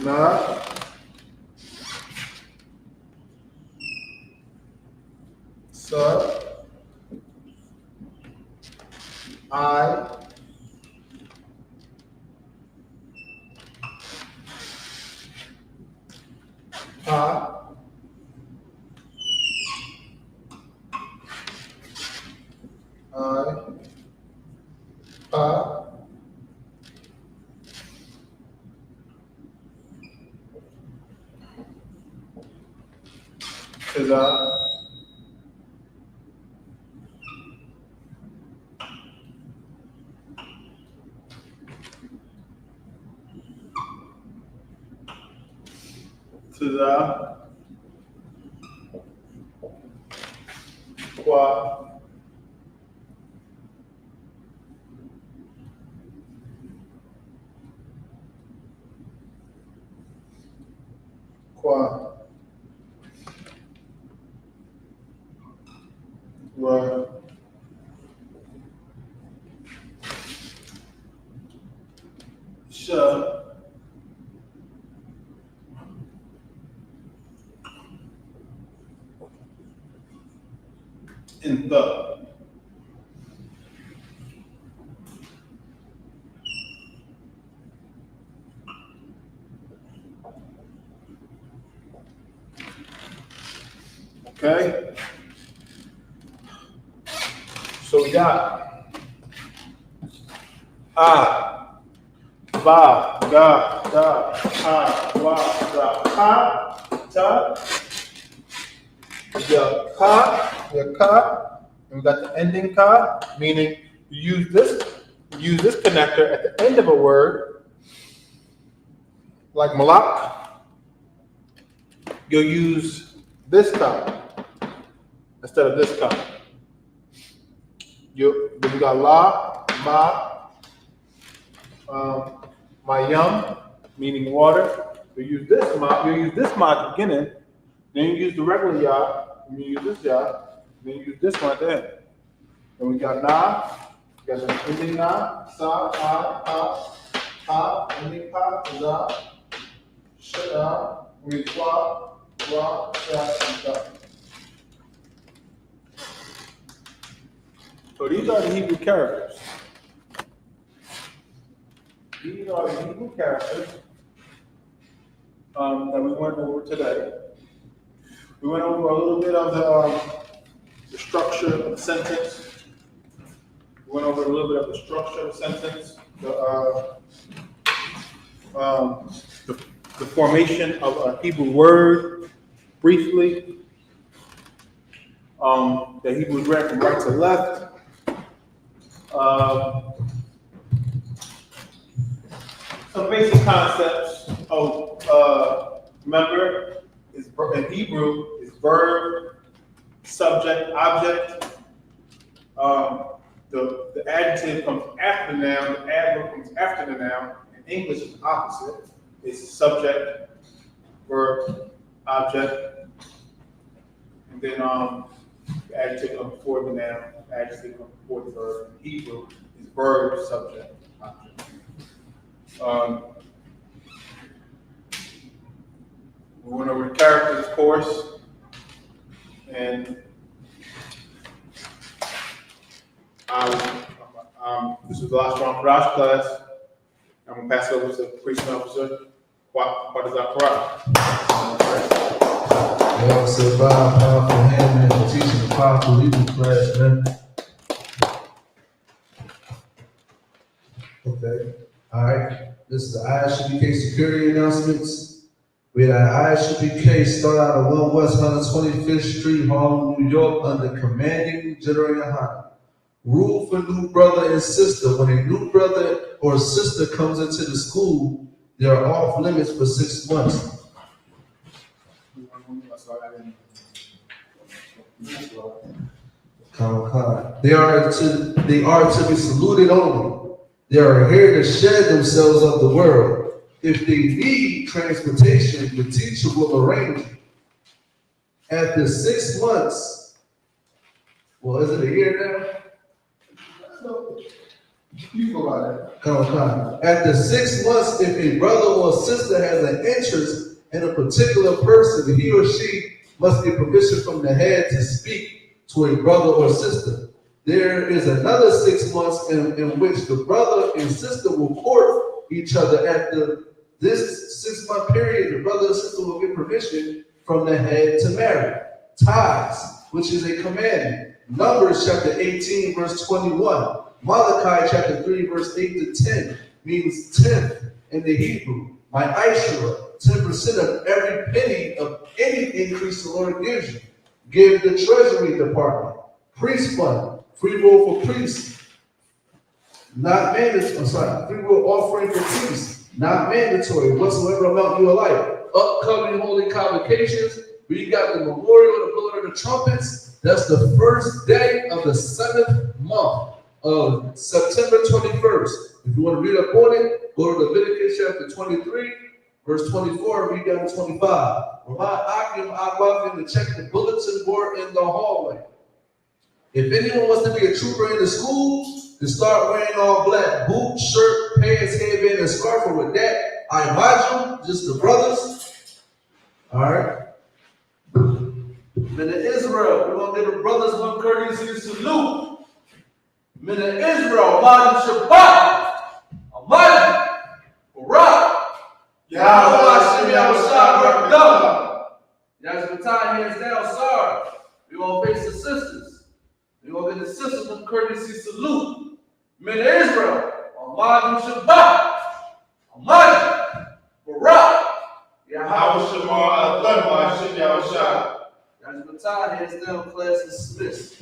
Na. Sa. I. Pa. I. Pa. Tiza. Tiza. Qua. Qua. Ra. Sha. In the. Okay. So we got ah, ba, ga, da, ah, wa, da, ka, ta, ya ka, and we got the ending ka, meaning you use this connector at the end of a word, like malak. You'll use this ka instead of this ka. Then we got la, ma, mayam, meaning water. You use this ma at the beginning, then you use the regular ya, and you use this ya, then you use this one at the end. Then we got na, we got the ending na, sa, ha, ending pa, za, sha, we wa, sha, and da. So these are the Hebrew characters. These are the Hebrew characters that we went over today. We went over a little bit of the structure of the sentence. We went over a little bit of the structure of the sentence. formation of a Hebrew word, briefly. The Hebrew is read from right to left. Some basic concepts. Remember, in Hebrew, is verb, subject, object. The adjective comes after the noun, the adverb comes after the noun. In English, it's the opposite. It's subject, verb, object, and then the adjective comes before the noun, the adjective comes before the verb. In Hebrew, is verb, subject, object. We went over the characters, of course, and this was the last round for our class. I'm going to pass it over to the preaching officer, YAHUSHUA. Yeah, so powerful hand, man, for teaching the powerful leading class, man. Okay. All right. This is the I.S.U.P.K security announcements. We had I.S.U.P.K start out at 1 West 125th Street, Harlem, New York, under commanding General YAHANNA. Rule for new brother and sister. When a new brother or sister comes into the school, they are off limits for 6 months. They are to be saluted only. They are here to shed themselves of the world. If they need transportation, the teacher will arrange it. After 6 months, well, is it a year now? You go about that. After 6 months, if a brother or sister has an interest in a particular person, he or she must get permission from the head to speak to a brother or sister. There is another 6 months in which the brother and sister will court each other. After this 6 month period, the brother and sister will get permission from the head to marry. Tithes, which is a commandment. Numbers chapter 18, verse 21. Malachi chapter 3, verse 8 to 10 means 10th in the Hebrew. My ISRAELITES, 10% of every penny of any increase the Lord gives you. Give the treasury department. Priest fund, free will for priests. Not mandatory, free will offering for priests. Not mandatory, whatsoever amount you like. Upcoming holy convocations. We got the memorial, the blowing of the trumpets. That's the first day of the 7th month of September 21st. If you want to read up on it, go to Leviticus chapter 23, verse 24, and read down to 25. I'm to check the bulletin board in the hallway. If anyone wants to be a trooper in the school, to start wearing all black, boot, shirt, pants, headband, and scarf. Or with that, I imagine just the brothers. All right. Men of Israel, we're going to give the brothers one courtesy salute. Men of Israel, YAHUSHUA, YAHUWAH, YAHUWAHSHI, YAHUSHUA, YAHUSHUA, hands down, sorry. We're going to face the sisters. We're going to get the sisters one courtesy salute. Men of Israel, YAHUSHUA, YAHUWAH, YAHUSHUA, hands down, class is dismissed.